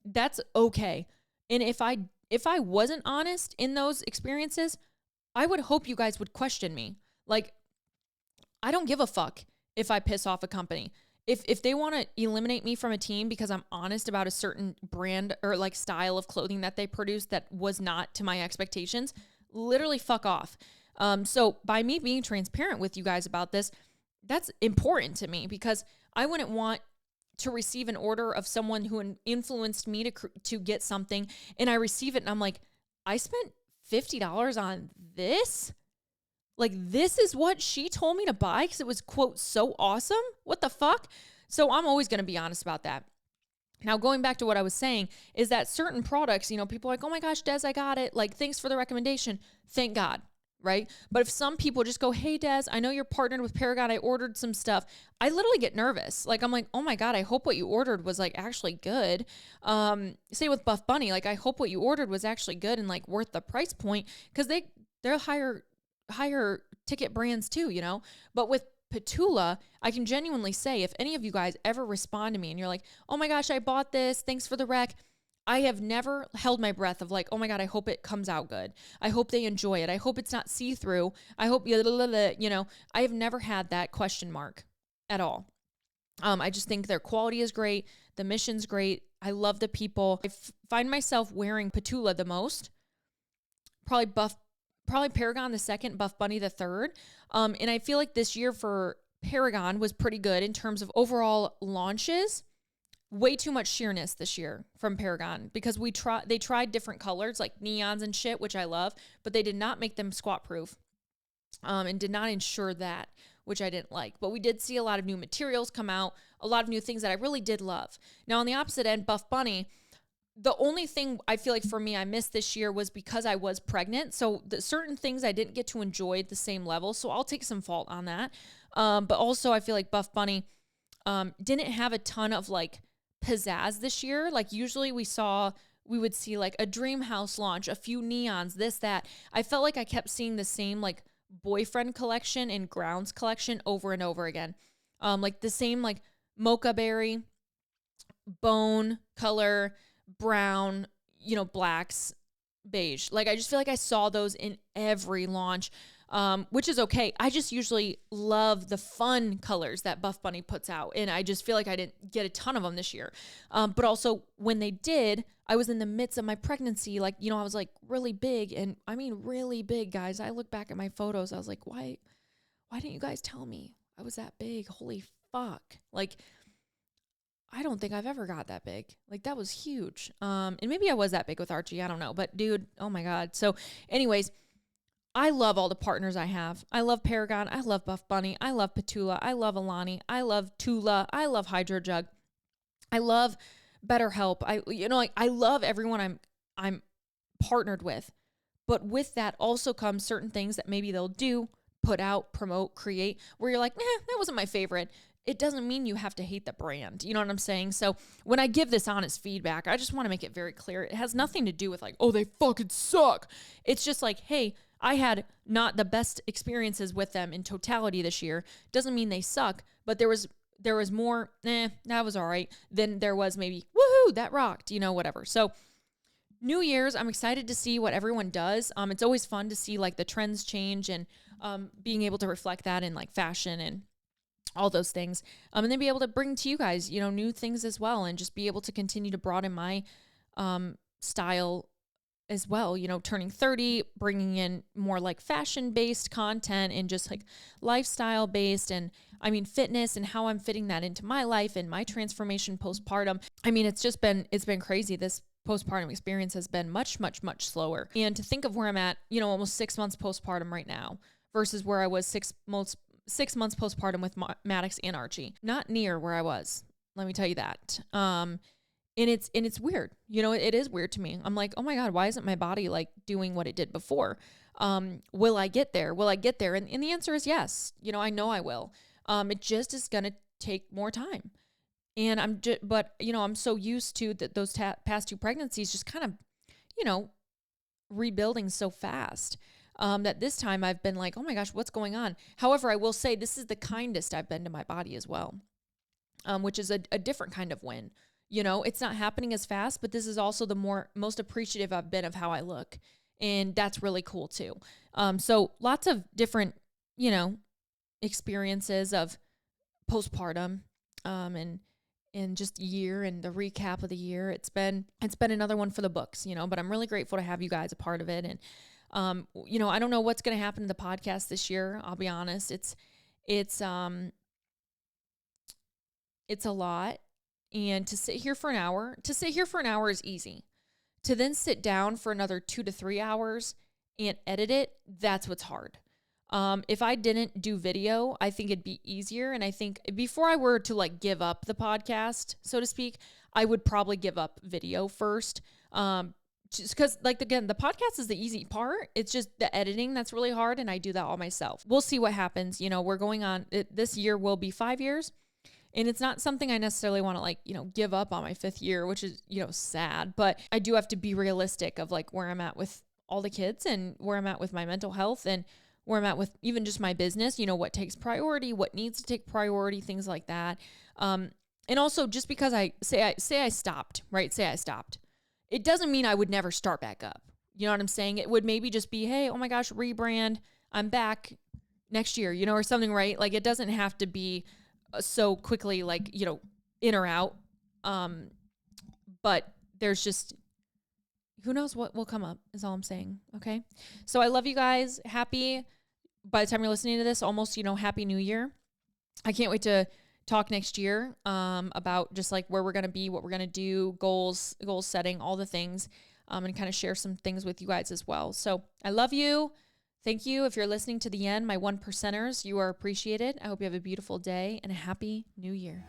That's okay. And if I wasn't honest in those experiences, I would hope you guys would question me. Like, I don't give a fuck if I piss off a company. If they want to eliminate me from a team because I'm honest about a certain brand or like style of clothing that they produce that was not to my expectations, literally fuck off. So by me being transparent with you guys about this, that's important to me because I wouldn't want to receive an order of someone who influenced me to get something and I receive it and I'm like, I spent $50 on this? Like, this is what she told me to buy because it was, quote, so awesome? What the fuck? So I'm always going to be honest about that. Now, going back to what I was saying is that certain products, people are like, oh my gosh, Des, I got it. Like, thanks for the recommendation. Thank God. Right. But if some people just go, hey, Des, I know you're partnered with Paragon. I ordered some stuff. I literally get nervous. Like, I'm like, oh my God, I hope what you ordered was like actually good. Say with Buff Bunny, like, I hope what you ordered was actually good and like worth the price point, because they're higher ticket brands too, But with Ptula, I can genuinely say, if any of you guys ever respond to me and you're like, oh my gosh, I bought this, thanks for the rec, I have never held my breath of like, oh my God, I hope it comes out good. I hope they enjoy it. I hope it's not see-through. I hope, I have never had that question mark at all. I just think their quality is great. The mission's great. I love the people. I find myself wearing Ptula the most. Probably Paragon the second, Buff Bunny the third. And I feel like this year for Paragon was pretty good in terms of overall launches. Way too much sheerness this year from Paragon, because they tried different colors like neons and shit, which I love, but they did not make them squat proof, and did not ensure that, which I didn't like. But we did see a lot of new materials come out, a lot of new things that I really did love. Now on the opposite end, Buff Bunny, the only thing I feel like for me I missed this year was because I was pregnant. So the certain things I didn't get to enjoy at the same level. So I'll take some fault on that. But also I feel like Buff Bunny didn't have a ton of like pizzazz this year. Like usually we would see like a dream house launch, a few neons, this, that. I felt like I kept seeing the same like boyfriend collection and grounds collection over and over again. Like the same like mocha berry, bone color, brown, blacks, beige. Like I just feel like I saw those in every launch, which is okay. I just usually love the fun colors that Buff Bunny puts out, and I just feel like I didn't get a ton of them this year. But also when they did, I was in the midst of my pregnancy. Like, I was like really big, and I mean really big, guys. I look back at my photos. I was like, why didn't you guys tell me I was that big? Holy fuck. Like, I don't think I've ever got that big. Like, that was huge. And maybe I was that big with Archie. I don't know. But dude, oh my God. So anyways, I love all the partners I have. I love Paragon. I love Buff Bunny. I love Ptula. I love Alani. I love Tula. I love Hydro Jug. I love BetterHelp. I love everyone I'm partnered with. But with that also comes certain things that maybe they'll do, put out, promote, create, where you're like, that wasn't my favorite. It doesn't mean you have to hate the brand. You know what I'm saying? So when I give this honest feedback, I just want to make it very clear. It has nothing to do with like, oh, they fucking suck. It's just like, hey, I had not the best experiences with them in totality this year. Doesn't mean they suck, but there was more, that was all right, than there was maybe, woohoo, that rocked, whatever. So New Year's, I'm excited to see what everyone does. It's always fun to see like the trends change, and being able to reflect that in like fashion and all those things. And then be able to bring to you guys, new things as well, and just be able to continue to broaden my style as well, turning 30, bringing in more like fashion-based content and just like lifestyle-based, and I mean fitness and how I'm fitting that into my life and my transformation postpartum. I mean, it's been crazy. This postpartum experience has been much, much, much slower. And to think of where I'm at, almost 6 months postpartum right now versus where I was 6 months postpartum with Maddox and Archie. Not near where I was. Let me tell you that. And it's weird. It is weird to me. I'm like, oh my God, why isn't my body like doing what it did before? Will I get there? And the answer is yes. I know I will. It just is going to take more time. And I'm so used to those past 2 pregnancies just kind of, rebuilding so fast. That this time I've been like, oh my gosh, what's going on? However, I will say this is the kindest I've been to my body as well, which is a different kind of win. It's not happening as fast, but this is also the most appreciative I've been of how I look. And that's really cool too. So lots of different, experiences of postpartum, and just year and the recap of the year. It's been another one for the books, but I'm really grateful to have you guys a part of it. And I don't know what's going to happen to the podcast this year. I'll be honest. It's a lot. And to sit here for an hour is easy. To then sit down for another 2 to 3 hours and edit it, that's what's hard. If I didn't do video, I think it'd be easier. And I think before I were to like give up the podcast, so to speak, I would probably give up video first. Just because, like, again, the podcast is the easy part. It's just the editing that's really hard, and I do that all myself. We'll see what happens. You know, we're going on, this year will be 5 years, and it's not something I necessarily want to, like, you know, give up on my 5th year, which is, you know, sad. But I do have to be realistic of, like, where I'm at with all the kids and where I'm at with my mental health and where I'm at with even just my business, you know, what takes priority, what needs to take priority, things like that. And also, just because I stopped, right? Say I stopped. It doesn't mean I would never start back up. You know what I'm saying? It would maybe just be, hey, oh my gosh, rebrand. I'm back next year, you know, or something, right? Like, it doesn't have to be so quickly, like, you know, in or out. But there's just, who knows what will come up is all I'm saying. Okay. So I love you guys. By the time you're listening to this, almost, you know, Happy New Year. I can't wait to talk next year about just like where we're going to be, what we're going to do, goal setting, all the things, and kind of share some things with you guys as well. So I love you. Thank you. If you're listening to the end, my 1%ers, you are appreciated. I hope you have a beautiful day and a happy new year.